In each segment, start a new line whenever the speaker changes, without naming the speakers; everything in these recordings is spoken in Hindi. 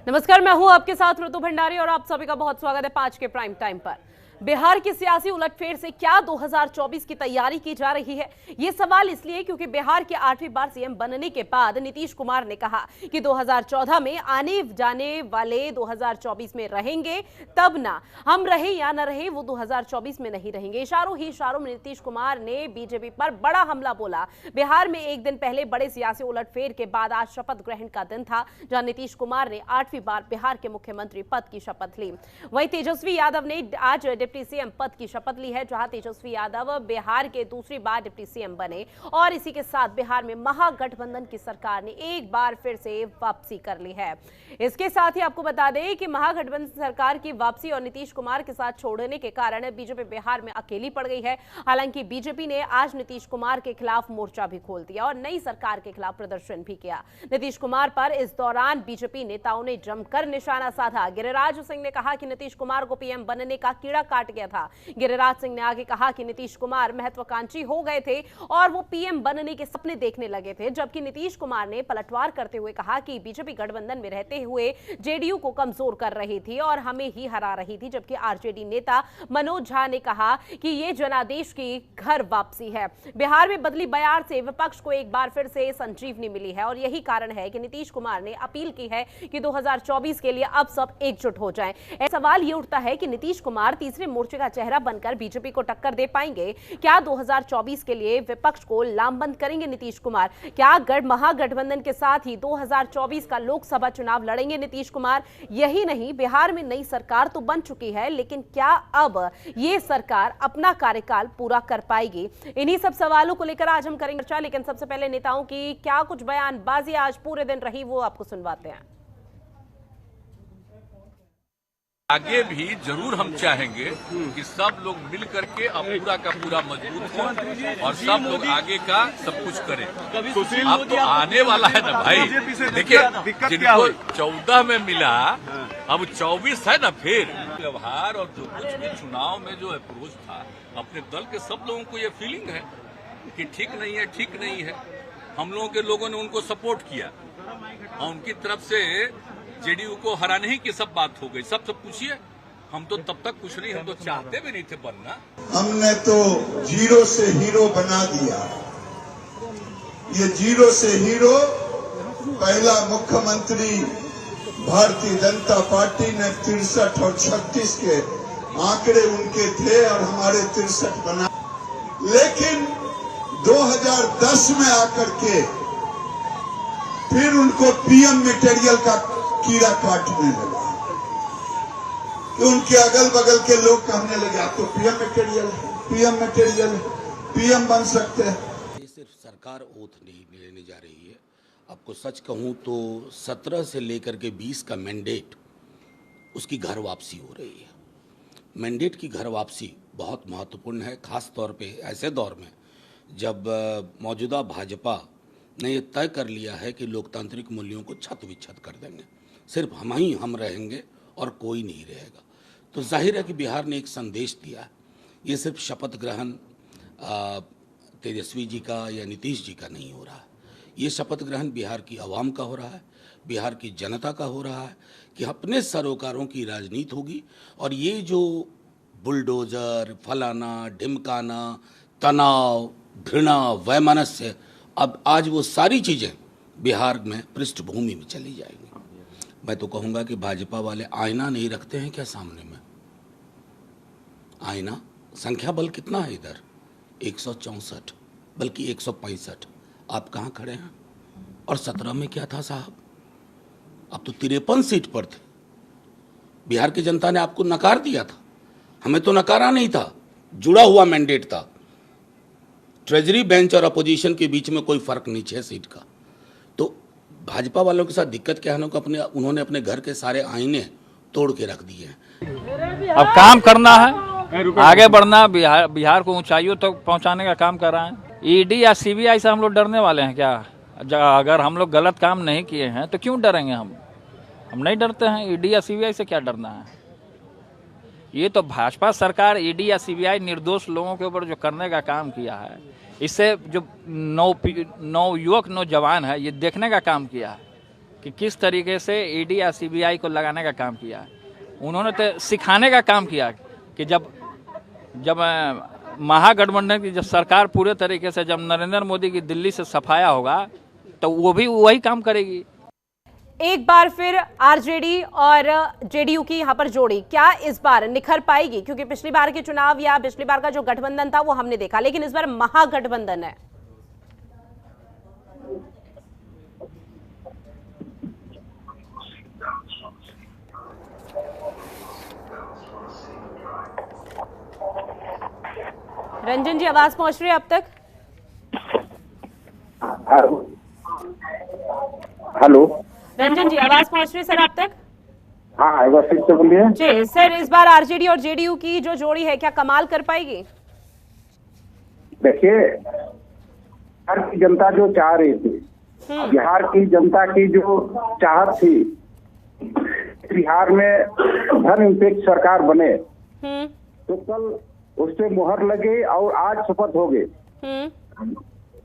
नमस्कार, मैं हूं आपके साथ ऋतु भंडारी और आप सभी का बहुत स्वागत है 5 के प्राइम टाइम पर। बिहार की सियासी उलटफेर से क्या 2024 की तैयारी की जा रही है? ये सवाल इसलिए क्योंकि बिहार के 8वीं बार सीएम बनने के बाद नीतीश कुमार ने कहा कि 2014 में आने जाने वाले 2024 में रहेंगे, तब ना हम रहे या न रहे वो 2024 में नहीं रहेंगे। इशारों ही इशारों में नीतीश कुमार ने बीजेपी पर बड़ा हमला बोला। बिहार में एक दिन पहले बड़े सियासी उलटफेर के बाद आज शपथ ग्रहण का दिन था, जहां नीतीश कुमार ने 8वीं बार बिहार के मुख्यमंत्री पद की शपथ ली। वहीं तेजस्वी यादव ने आज डिप्टी सीएम पद की शपथ ली है, जहां तेजस्वी यादव बिहार के दूसरी बार डिप्टी सीएम बने और इसी के साथ बिहार में महागठबंधन की सरकार ने एक बार फिर से वापसी कर ली है। इसके साथ ही आपको बता दें कि महागठबंधन सरकार की वापसी और नीतीश कुमार के साथ छोड़ने के कारण बीजेपी बिहार में अकेली पड़ गई है। हालांकि बीजेपी ने आज नीतीश कुमार के खिलाफ मोर्चा भी खोल दिया और नई सरकार के खिलाफ प्रदर्शन भी किया। नीतीश कुमार पर इस दौरान बीजेपी नेताओं ने जमकर निशाना साधा। गिरिराज सिंह ने कहा कि नीतीश कुमार को पीएम बनने का कीड़ा काट गया था। गिरिराज सिंह ने आगे कहा कि नीतीश कुमार महत्वाकांक्षी हो गए थे और वो पीएम बनने के सपने देखने लगे थे, जबकि नीतीश कुमार ने पलटवार करते हुए कहा कि बीजेपी गठबंधन में रहते हुए जेडीयू को कमजोर कर रही थी और हमें ही हरा रही थी। जबकि आरजेडी नेता मनोज झा ने कहा कि ये जनादेश की घर वापसी है। बिहार में बदली बयार से विपक्ष को एक बार फिर से संजीवनी मिली है और यही कारण है कि नीतीश कुमार ने अपील की है कि 2024 के लिए अब सब एकजुट हो जाएं। सवाल ये उठता है कि नीतीश कुमार तीसरे मोर्चे का चेहरा बनकर बीजेपी को टक्कर दे पाएंगे? क्या 2024 के लिए विपक्ष को लामबंद करेंगे नीतीश कुमार? क्या महागठबंधन के साथ ही 2024 का लोकसभा चुनाव लड़ेंगे नीतीश कुमार? यही नहीं, बिहार में नई सरकार तो बन चुकी है, लेकिन क्या अब ये सरकार अपना कार्यकाल पूरा कर पाएगी? इन्हीं सब सवालों को लेकर आज हम करेंगे चर्चा, लेकिन सबसे पहले नेताओं की क्या कुछ बयानबाजी आज पूरे दिन रही वो आपको सुनवाते हैं।
आगे भी जरूर हम चाहेंगे कि सब लोग मिल करके अब पूरा का पूरा मजबूत हो और सब लोग आगे का सब कुछ करें। अब तो आने वाला है ना भाई, देखिए जिनको 14 में मिला अब 24 है ना। फिर व्यवहार और जो कुछ भी चुनाव में जो अप्रोच था, अपने दल के सब लोगों को ये फीलिंग है कि ठीक नहीं है, ठीक नहीं है। हम लोगों के लोगों ने उनको सपोर्ट किया और उनकी तरफ से जेडीयू को हराने ही की सब बात हो गई। सबसे पूछिए, हम तो तब तक कुछ नहीं, हम तो चाहते भी नहीं थे बनना।
हमने तो जीरो से हीरो बना दिया। ये जीरो से हीरो पहला मुख्यमंत्री भारतीय जनता पार्टी ने 63 और 36 के आंकड़े उनके थे और हमारे 63 बना, लेकिन 2010 में आकर के फिर उनको पीएम मटेरियल का कीड़ा काटने लगा कि उनके अगल बगल के लोग कहने लगे आप तो पीएम मटेरियल पीएम बन सकते हैं।
ये सिर्फ सरकार ओथ नहीं लेने जा रही है। आपको सच कहूं तो 17 से लेकर के 20 का मैंडेट, उसकी घर वापसी हो रही है। मैंडेट की घर वापसी बहुत महत्वपूर्ण है, खास तौर पे ऐसे दौर में जब मौजूदा भाजपा ने ये तय कर लिया है कि लोकतांत्रिक मूल्यों को छत विच्छत कर देंगे, सिर्फ हम रहेंगे और कोई नहीं रहेगा। तो जाहिर है कि बिहार ने एक संदेश दिया। ये सिर्फ शपथ ग्रहण तेजस्वी जी का या नीतीश जी का नहीं हो रहा है। ये शपथ ग्रहण बिहार की आवाम का हो रहा है, बिहार की जनता का हो रहा है कि अपने सरोकारों की राजनीति होगी और ये जो बुलडोजर, फलाना ढिमकाना, तनाव, घृणा, वैमनस्य, अब आज वो सारी चीज़ें बिहार में पृष्ठभूमि में चली जाएंगी। मैं तो कहूँगा कि भाजपा वाले आईना नहीं रखते हैं क्या सामने में? आईना, संख्या बल कितना है इधर? 164, बल्कि 165। आप कहाँ खड़े हैं? और 17 में क्या था साहब? आप तो 53 सीट पर थे। बिहार की जनता ने आपको नकार दिया था, हमें तो नकारा नहीं था, जुड़ा हुआ मैंडेट था। ट्रेजरी बेंच और अपोजिशन के बीच में कोई फर्क नहीं, 6 सीट का। तो भाजपा वालों के साथ दिक्कत क्या है कि उन्होंने अपने घर के सारे आईने तोड़ के रख दिए हैं।
अब काम करना है, आगे बढ़ना, बिहार को ऊंचाइयों तक तो पहुंचाने का काम कर रहे हैं। ईडी या सीबीआई से हम लोग डरने वाले हैं क्या? अगर हम लोग गलत काम नहीं किए हैं तो क्यों डरेंगे? हम नहीं डरते हैं। ईडी या सीबीआई से क्या डरना है? ये तो भाजपा सरकार ईडी या सीबीआई निर्दोष लोगों के ऊपर जो करने का काम किया है, इससे जो नौ युवक नौजवान है, ये देखने का काम किया है। कि किस तरीके से ईडी या सीबीआई को लगाने का काम किया है। उन्होंने तो सिखाने का काम किया कि जब महागठबंधन की जब सरकार पूरे तरीके से, जब नरेंद्र मोदी की दिल्ली से सफाया होगा तो वो भी वही काम करेगी।
एक बार फिर आरजेडी और जेडीयू की यहां पर जोड़ी क्या इस बार निखर पाएगी? क्योंकि पिछली बार के चुनाव या पिछली बार का जो गठबंधन था वो हमने देखा, लेकिन इस बार महागठबंधन है। रंजन जी, आवाज पहुंच रही है अब तक?
हेलो
रंजन जी, आवाज पहुंच रही है सर आप तक?
हाँ, एक बार फिर से बोलिए।
जी सर, इस बार आरजेडी और जेडीयू की जो जोड़ी है क्या कमाल कर पाएगी?
देखिए, बिहार की जनता जो चाह रही थी, बिहार की जनता की जो चाहत थी, बिहार में धर्मनिरपेक्ष सरकार बने, तो कल उस पे मुहर लगे और आज शपथ हो गए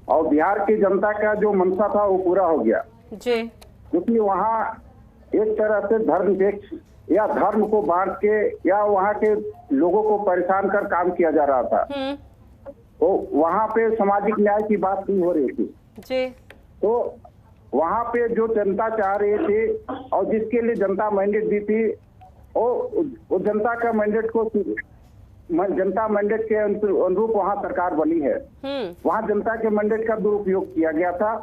और बिहार की जनता का जो मंशा था वो पूरा हो गया
जी।
क्योंकि वहाँ एक तरह से धर्मनिरपेक्ष या धर्म को बांट के या वहाँ के लोगों को परेशान कर काम किया जा रहा था। तो वहाँ पे सामाजिक न्याय की बात नहीं हो रही थी
जी।
तो वहाँ पे जो जनता चाह रही थी और जिसके लिए जनता मैंडेट दी थी, वो जनता का मैंडेट को जनता मैंडेट के अनुरूप वहाँ सरकार बनी है। वहाँ जनता के मैंडेट का दुरुपयोग किया गया था।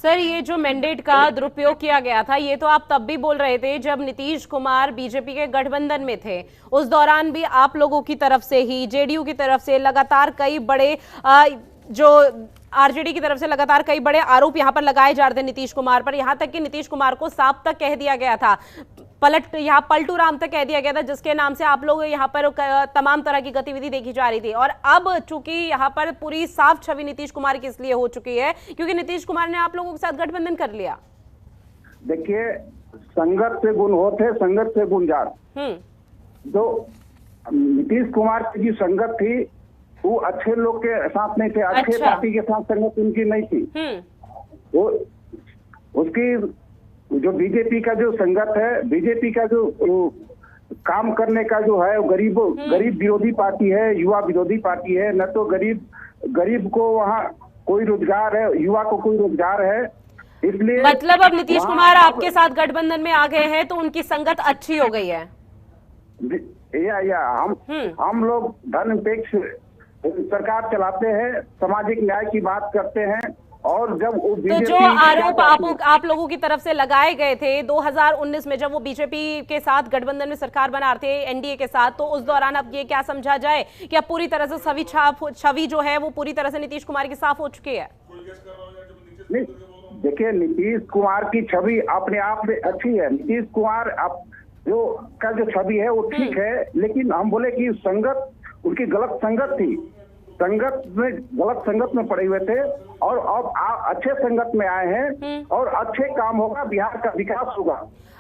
सर, ये जो मैंडेट का दुरुपयोग किया गया था, ये तो आप तब भी बोल रहे थे जब नीतीश कुमार बीजेपी के गठबंधन में थे। उस दौरान भी आप लोगों की तरफ से ही, जेडीयू की तरफ से लगातार कई बड़े जो आरजेडी की तरफ से लगातार कई बड़े आरोप यहां पर लगाए जा रहे थे नीतीश कुमार पर। यहां तक कि नीतीश कुमार को साफ तक कह दिया गया था, पलटू राम तक कह दिया गया था, जिसके नाम से आप लोग यहाँ पर तमाम तरह की गतिविधि देखी जा रही थी। और अब चूंकि यहाँ पर पूरी साफ छवि नीतीश कुमार की इसलिए हो चुकी है क्योंकि नीतीश कुमार ने आप लोगों के साथ गठबंधन कर लिया।
देखिए, संगत से गुण होते, संगत से गुण जात। जो नीतीश कुमार की संगत थी वो अच्छे लोग के साथ नहीं थे, अच्छे पार्टी के साथ संगत उनकी नहीं थी। वो उसकी जो बीजेपी का जो संगत है, बीजेपी का जो काम करने का जो है, गरीब विरोधी पार्टी है, युवा विरोधी पार्टी है। न तो गरीब को वहाँ कोई रोजगार है, युवा को कोई रोजगार है, इसलिए
मतलब अब नीतीश कुमार आपके साथ गठबंधन में आ गए हैं तो उनकी संगत अच्छी हो गई है।
हम लोग धर्मनिरपेक्ष सरकार चलाते हैं, सामाजिक न्याय की बात करते हैं। और जब वो
तो जो आरोप आप लोगों की तरफ से लगाए गए थे 2019 में, जब वो बीजेपी के साथ गठबंधन में सरकार बना रहे थे एनडीए के साथ, तो उस दौरान अब ये क्या समझा जाए कि अब पूरी तरह से छवि जो है वो पूरी तरह से नीतीश कुमार की साफ हो चुकी है?
देखिए, नीतीश कुमार की छवि अपने आप में अच्छी है। नीतीश कुमार जो छवि है वो ठीक है, लेकिन हम बोले कि संगत उनकी गलत संगत थी, गलत संगत में पड़े हुए थे और अब अच्छे संगत में आए हैं और अच्छे काम होगा, बिहार का विकास होगा।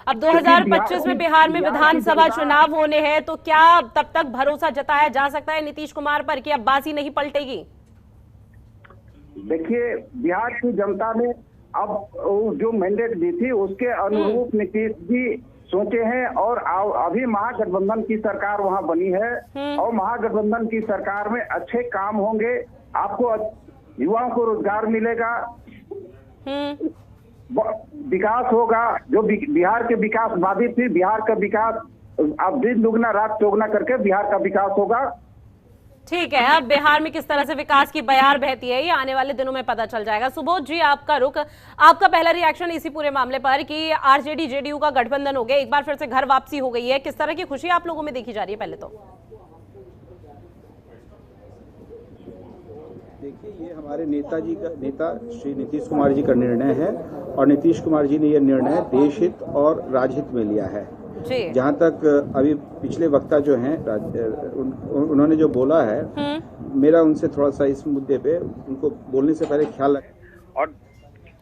अब 2025 में बिहार में विधानसभा चुनाव होने हैं, तो क्या तब तक भरोसा जताया जा सकता है नीतीश कुमार पर कि अब बाजी नहीं पलटेगी?
देखिए, बिहार की जनता ने अब जो मैंडेट दी थी उसके अनुरूप नीतीश जी सोचे हैं और अभी महागठबंधन की सरकार वहां बनी है और महागठबंधन की सरकार में अच्छे काम होंगे, आपको युवाओं को रोजगार मिलेगा, विकास होगा। जो बिहार के विकास बाधित थी, बिहार का विकास अब दिन दुगना रात चौगुना करके बिहार का विकास होगा।
ठीक है, अब बिहार में किस तरह से विकास की बयार बहती है ये आने वाले दिनों में पता चल जाएगा। सुबोध जी, आपका पहला रिएक्शन इसी पूरे मामले पर कि आरजेडी जेडीयू का गठबंधन हो गया, एक बार फिर से घर वापसी हो गई है, किस तरह की खुशी आप लोगों में देखी जा रही है? पहले तो
देखिए, ये हमारे नेता श्री नीतीश कुमार जी का निर्णय है और नीतीश कुमार जी ने यह निर्णय देश हित और राजहित में लिया है। जहाँ तक अभी पिछले वक्ता जो हैं उन्होंने जो बोला है, मेरा उनसे थोड़ा सा इस मुद्दे पे उनको बोलने से पहले ख्याल रखें।
और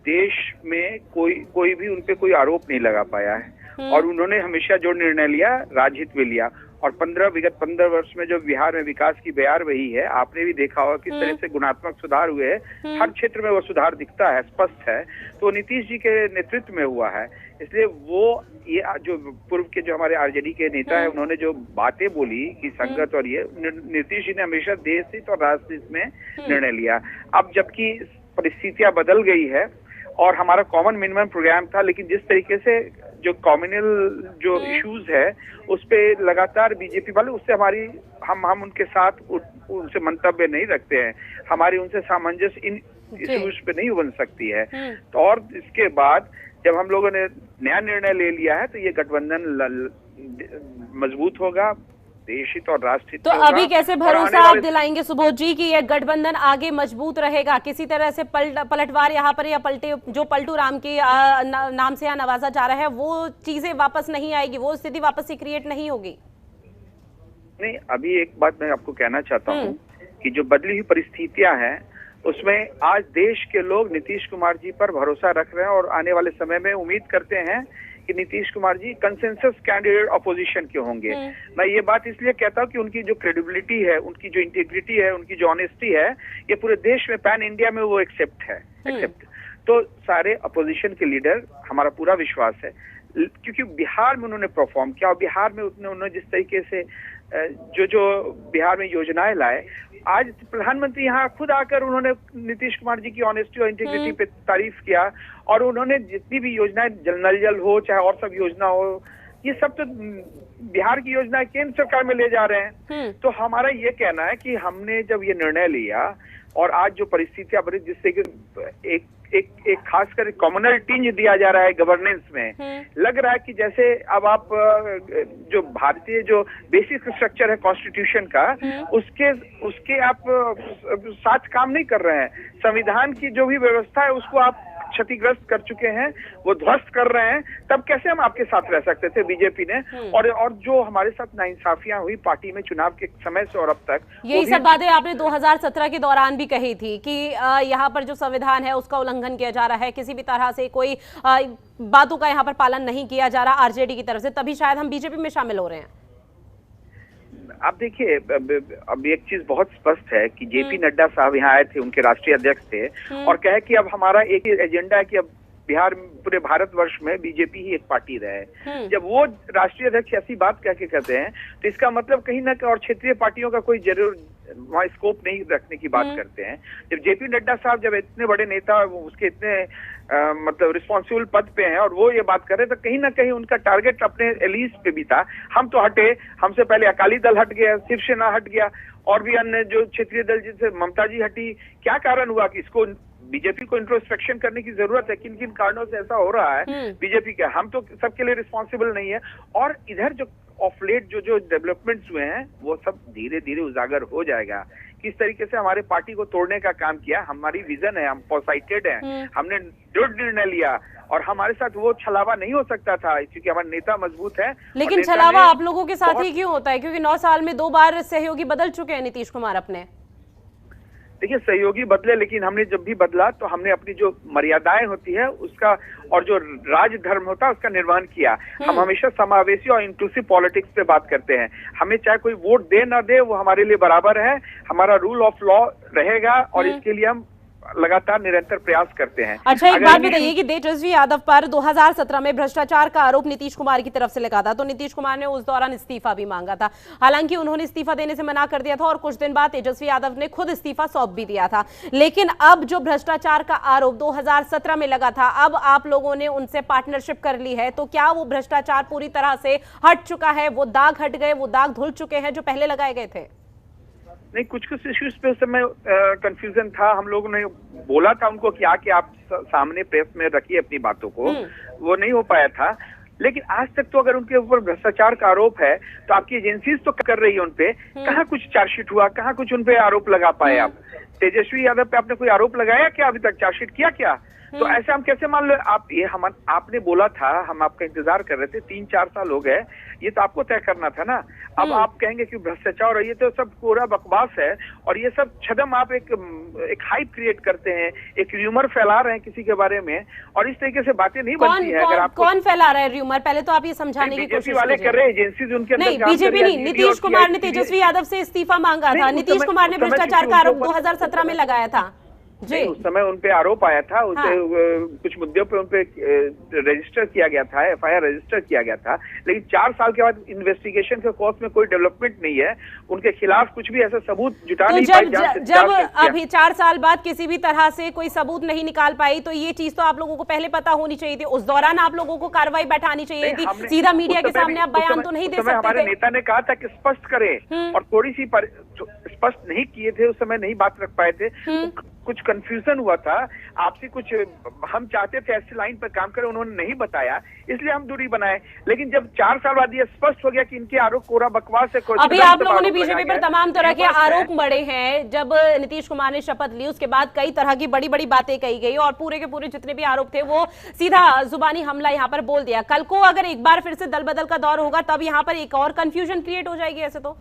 देश में कोई भी उनपे कोई आरोप नहीं लगा पाया है और उन्होंने हमेशा जो निर्णय लिया राजहित में लिया और विगत 15 वर्ष में जो बिहार में विकास की बयार वही है। आपने भी देखा होगा किस तरह से गुणात्मक सुधार हुए हैं, हर क्षेत्र में वो सुधार दिखता है, स्पष्ट है। तो नीतीश जी के नेतृत्व में हुआ है, इसलिए वो ये जो पूर्व के जो हमारे आरजेडी के नेता है, उन्होंने जो बातें बोली कि संगत और ये, नीतीश जी ने हमेशा देश हित और राष्ट्र हित में निर्णय लिया। अब जबकि परिस्थितियां बदल गई है और हमारा कॉमन मिनिमम प्रोग्राम था, लेकिन जिस तरीके से जो कम्युनल जो इश्यूज है उस पे लगातार बीजेपी वाले, उससे हमारी हम उनके साथ उनसे मंतव्य नहीं रखते हैं, हमारी उनसे सामंजस्य इन इश्यूज पे नहीं बन सकती है। तो और इसके बाद जब हम लोगों ने नया निर्णय ले लिया है तो ये गठबंधन मजबूत होगा, देश हित और राष्ट्र हित।
तो अभी कैसे भरोसा आप दिलाएंगे सुबोध जी कि यह गठबंधन आगे मजबूत रहेगा? किसी तरह से पलटवार यहाँ पर या पलटू राम के नाम से यहाँ नवाजा जा रहा है, वो चीजें वापस नहीं आएगी, वो स्थिति वापस से क्रिएट नहीं होगी?
नहीं, अभी एक बात मैं आपको कहना चाहता हूँ कि जो बदली हुई परिस्थितियां हैं उसमें आज देश के लोग नीतीश कुमार जी पर भरोसा रख रहे हैं और आने वाले समय में उम्मीद करते हैं कि Nitish Kumar ji consensus candidate opposition के होंगे। मैं ये बात इसलिए कहता हूँ कि उनकी जो क्रेडिबिलिटी है, उनकी जो इंटीग्रिटी है, उनकी जो ऑनेस्टी है, ये पूरे देश में, पैन इंडिया में वो एक्सेप्ट। तो सारे अपोजिशन के लीडर, हमारा पूरा विश्वास है, क्योंकि बिहार में उन्होंने परफॉर्म किया और बिहार में उन्होंने जिस तरीके से जो बिहार में योजनाएं लाए, आज प्रधानमंत्री यहाँ खुद आकर उन्होंने नीतीश कुमार जी की ऑनेस्टी और इंटीग्रिटी पे तारीफ किया और उन्होंने जितनी भी योजनाएं, नल जल हो चाहे और सब योजना हो, ये सब तो बिहार की योजनाएं केंद्र सरकार में ले जा रहे हैं। तो हमारा ये कहना है कि हमने जब ये निर्णय लिया और आज जो परिस्थितियां बनी, जिससे कि एक खासकर कम्युनल टिंज दिया जा रहा है गवर्नेंस में, लग रहा है कि जैसे अब आप जो भारतीय जो बेसिक स्ट्रक्चर है कॉन्स्टिट्यूशन का, उसके आप साथ काम नहीं कर रहे हैं। संविधान की जो भी व्यवस्था है उसको आप क्षतिग्रस्त कर चुके हैं, वो ध्वस्त कर रहे हैं। तब कैसे हम आपके साथ रह सकते थे बीजेपी ने? और जो हमारे साथ नाइंसाफियां हुई पार्टी में चुनाव के समय से और अब तक,
यही सब बातें आपने 2017 के दौरान भी कही थी कि यहाँ पर जो संविधान है उसका उल्लंघन किया जा रहा है, किसी भी तरह से कोई बातों का यहाँ पर पालन नहीं किया जा रहा आरजेडी की तरफ से, तभी शायद हम बीजेपी में शामिल हो रहे हैं।
आप देखिए, अब एक चीज बहुत स्पष्ट है कि जेपी नड्डा साहब यहाँ आए थे, उनके राष्ट्रीय अध्यक्ष थे, और कहे कि अब हमारा एक ही एजेंडा है कि अब बिहार, पूरे भारतवर्ष में बीजेपी ही एक पार्टी रहे। जब वो राष्ट्रीय अध्यक्ष ऐसी बात कह के कहते हैं तो इसका मतलब कहीं ना कहीं और क्षेत्रीय पार्टियों का कोई जरूर वहाँ स्कोप नहीं रखने की बात करते हैं। जब जेपी नड्डा साहब, जब इतने बड़े नेता, उसके इतने मतलब रिस्पॉन्सिबल पद पे हैं और वो ये बात कर रहे, तो कहीं ना कहीं उनका टारगेट अपने एलीज पे भी था। हम तो हटे, हमसे पहले अकाली दल हट गया, शिवसेना हट गया और भी अन्य जो क्षेत्रीय दल, जैसे ममता जी हटी। क्या कारण हुआ कि इसको बीजेपी को इंट्रोस्पेक्शन करने की जरूरत है, किन किन कारणों से ऐसा हो रहा है बीजेपी का? हम तो सबके लिए रिस्पॉन्सिबल नहीं है। और इधर जो ऑफ लेट जो डेवलपमेंट्स हुए हैं वो सब धीरे धीरे उजागर हो जाएगा, किस तरीके से हमारे पार्टी को तोड़ने का काम किया। हमारी विजन है, हम फॉरसाइटेड हैं, हमने दृढ़ निर्णय लिया और हमारे साथ वो छलावा नहीं हो सकता था क्योंकि हमारे नेता मजबूत है।
लेकिन छलावा आप लोगों के साथ ही क्यों होता है? क्योंकि 9 साल में 2 बार सहयोगी बदल चुके हैं नीतीश कुमार अपने।
देखिए, सहयोगी बदले, लेकिन हमने जब भी बदला तो हमने अपनी जो मर्यादाएं होती है उसका और जो राजधर्म होता है उसका निर्वहन किया। हम हमेशा समावेशी और इंक्लूसिव पॉलिटिक्स पे बात करते हैं। हमें चाहे कोई वोट दे ना दे, वो हमारे लिए बराबर है। हमारा रूल ऑफ लॉ रहेगा और इसके लिए हम लगातार निरंतर प्रयास करते हैं।
अच्छा, एक बात बताइए कि तेजस्वी यादव पर 2017 में भ्रष्टाचार का आरोप नीतीश कुमार की तरफ से लगा था, तो नीतीश कुमार ने उस दौरान इस्तीफा भी मांगा था। हालांकि उन्होंने इस्तीफा देने से मना कर दिया था और कुछ दिन बाद तेजस्वी यादव ने खुद इस्तीफा सौंप भी दिया था। लेकिन अब जो भ्रष्टाचार का आरोप 2017 में लगा था, अब आप लोगों ने उनसे पार्टनरशिप कर ली है, तो क्या वो भ्रष्टाचार पूरी तरह से हट चुका है? वो दाग हट गए, वो दाग धुल चुके हैं जो पहले लगाए गए थे?
नहीं, कुछ इश्यूज पे उस समय कंफ्यूजन था। हम लोगों ने बोला था उनको कि आके आप सामने प्रेस में रखिए अपनी बातों को, वो नहीं हो पाया था। लेकिन आज तक तो अगर उनके ऊपर भ्रष्टाचार का आरोप है तो आपकी एजेंसीज तो कर रही है उनपे, कहाँ कुछ चार्जशीट हुआ, कहाँ कुछ उनपे आरोप लगा पाए आप? तेजस्वी यादव पे आपने कोई आरोप लगाया क्या? अभी तक चार्जशीट किया क्या? तो ऐसे हम कैसे मान लो? आप ये हम आपने बोला था, हम आपका इंतजार कर रहे थे, 3-4 साल हो गए, ये तो आपको तय करना था ना। अब आप कहेंगे कि भ्रष्टाचार, और ये तो सब पूरा बकवास है, और ये सब छदम आप एक हाइप क्रिएट करते हैं, एक र्यूमर फैला रहे हैं किसी के बारे में, और इस तरीके से बातें नहीं बनती है। अगर आप
कौन फैला रहा है र्यूमर? पहले तो आप ये समझाने की कोशिश
वाले कर रहे हैं, एजेंसी उनके अंदर
नहीं, बीजेपी नहीं, नीतीश कुमार ने तेजस्वी यादव से इस्तीफा मांगा था। नीतीश कुमार ने भ्रष्टाचार का आरोप 2017 में लगाया था जी।
उस समय उनपे आरोप आया था, उसे कुछ मुद्दों पे उनपे रजिस्टर किया गया था, FIR रजिस्टर किया गया था, लेकिन 4 साल के बाद इन्वेस्टिगेशन के कोर्स में कोई डेवलपमेंट नहीं है, उनके खिलाफ कुछ भी ऐसा सबूत जुटा नहीं पाई।
जब अभी 4 साल बाद किसी भी तरह से कोई सबूत नहीं निकाल पाई, तो ये चीज तो आप लोगों को पहले पता होनी चाहिए थी। उस दौरान आप लोगों को कार्रवाई बैठानी चाहिए थी। सीधा मीडिया के सामने आप बयान तो नहीं दे सकते थे।
हमारे नेता ने कहा था कि स्पष्ट करें, और थोड़ी सी स्पष्ट नहीं किए थे, उस समय नहीं बात रख पाए थे, कुछ कंफ्यूजन हुआ था आपसे, कुछ हम चाहते थे ऐसी लाइन पर काम करें, उन्होंने नहीं बताया, इसलिए हम दूरी बनाए। लेकिन जब 4 साल बाद ये स्पष्ट हो गया कि इनके आरोप कोरा बकवास है,
अभी आप लोगों ने बीजेपी पर तमाम तरह के आरोप बढ़े हैं। जब नीतीश कुमार ने शपथ ली, उसके बाद कई तरह की बड़ी बड़ी बातें कही गई, और पूरे के पूरे जितने भी आरोप थे वो सीधा जुबानी हमला यहाँ पर बोल दिया। कल को अगर एक बार फिर से दल बदल का दौर होगा, तब यहाँ पर एक और कंफ्यूजन क्रिएट हो जाएगी। ऐसे तो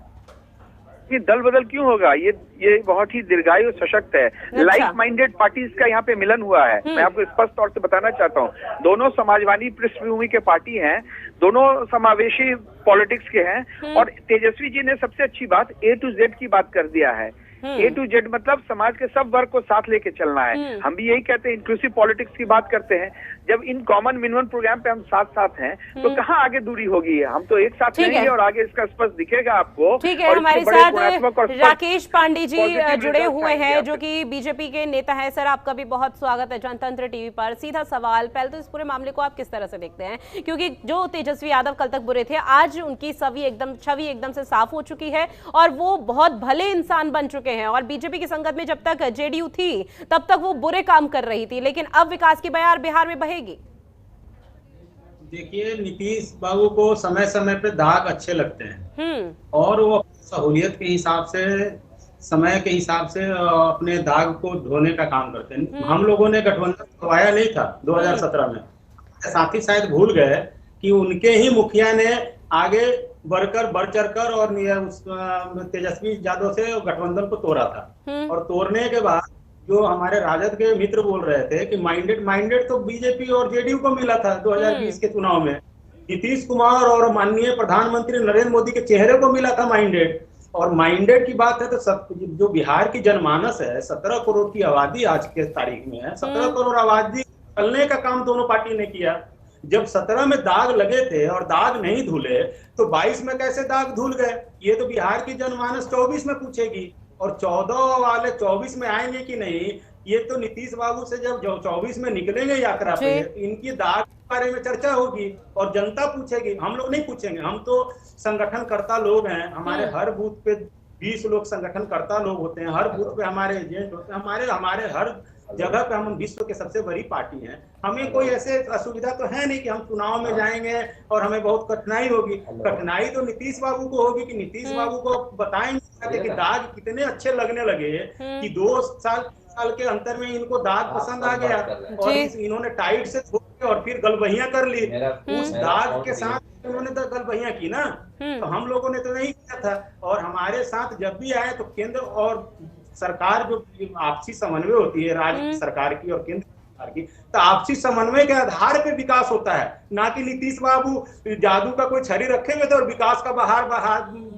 दल बदल क्यों होगा? ये बहुत ही दीर्घायु सशक्त है। लाइक माइंडेड पार्टीज का यहाँ पे मिलन हुआ है। मैं आपको स्पष्ट तौर से बताना चाहता हूँ, दोनों समाजवादी पृष्ठभूमि के पार्टी हैं, दोनों समावेशी पॉलिटिक्स के हैं, और तेजस्वी जी ने सबसे अच्छी बात A to Z की बात कर दिया है। A to Z मतलब समाज के सब वर्ग को साथ लेके चलना है। हम भी यही कहते हैं, इंक्लूसिव पॉलिटिक्स की बात करते हैं। जब इन कॉमन मिनिमम प्रोग्राम पे हम साथ साथ हैं, तो कहाँ आगे दूरी होगी? हम तो एक साथ रहेंगे, और आगे इसका स्पष्ट दिखेगा आपको।
ठीक है, हमारे साथ राकेश पांडे जी जुड़े हुए हैं, जो कि बीजेपी के नेता हैं। सर, आपका भी बहुत स्वागत है जनतंत्र टीवी पर। सीधा सवाल, पहले तो इस पूरे मामले को आप किस तरह से देखते हैं? क्योंकि जो तेजस्वी यादव कल तक बुरे थे, आज उनकी छवि एकदम से साफ हो चुकी है, और वो बहुत भले इंसान बन चुके हैं। और बीजेपी की संगत में जब तक जेडीयू थी, तब तक वो बुरे काम कर रही थी, लेकिन अब विकास की बयार बिहार में बहेगी।
देखिए, नीतीश बाबू को समय समय पे दाग अच्छे लगते हैं, और वो सहूलियत के हिसाब से, समय के हिसाब से अपने दाग को धोने का काम करते हैं। हम लोगों ने गठबंधन करवाया नहीं था 2017 में। साथ ही शायद भूल गए कि उनके ही मुखिया ने आगे बढ़ चढ़कर और तेजस्वी यादव से गठबंधन को तोड़ा था, और तोड़ने के बाद जो हमारे राजद के मित्र बोल रहे थे कि माइंडेड तो बीजेपी और जेडीयू को मिला था 2020 के चुनाव में। नीतीश कुमार और माननीय प्रधानमंत्री नरेंद्र मोदी के चेहरे को मिला था माइंडेड। और माइंडेड की बात है तो जो बिहार की जनमानस है, 17 करोड़ की आबादी आज के तारीख में है, 17 करोड़ आबादी निकलने का काम दोनों पार्टी ने किया। जब 17 में दाग लगे थे और दाग नहीं धुले, तो 22 में कैसे दाग धुल गए? ये तो बिहार की जनमानस 24 में पूछेगी, और 14 वाले 24 में आएंगे कि नहीं, ये तो नीतीश बाबू से जब 24 में निकलेंगे यात्रा पे, इनकी दाग के बारे में चर्चा होगी और जनता पूछेगी। हम लोग नहीं पूछेंगे, हम तो संगठनकर्ता लोग हैं। हमारे हर बूथ पे 20 लोग संगठनकर्ता लोग होते हैं, हर बूथ पे हमारे एजेंट होते हैं, हमारे हर जगह पे हम विश्व के सबसे बड़ी पार्टी हैं। हमें कोई ऐसे असुविधा तो है नहीं कि हम चुनाव में जाएंगे और हमें बहुत कठिनाई होगी। कठिनाई तो नीतीश बाबू को होगी कि नीतीश बाबू को बताएंगे कि दाग कितने अच्छे लगने लगे कि 2 साल के अंतर में इनको दाग पसंद आ गया, और इन्होंने टाइट से धोके और फिर गलबहियां कर ली। उस दाग के साथ उन्होंने तो गलबहियां की ना, तो हम लोगों ने तो नहीं किया था। और हमारे साथ जब भी आए तो केंद्र और सरकार, जो आपसी समन्वय होती है राज्य सरकार की और केंद्र सरकार की, तो आपसी समन्वय के आधार पे विकास होता है, ना कि नीतीश बाबू जादू का कोई छड़ी रखेंगे तो और विकास का बहार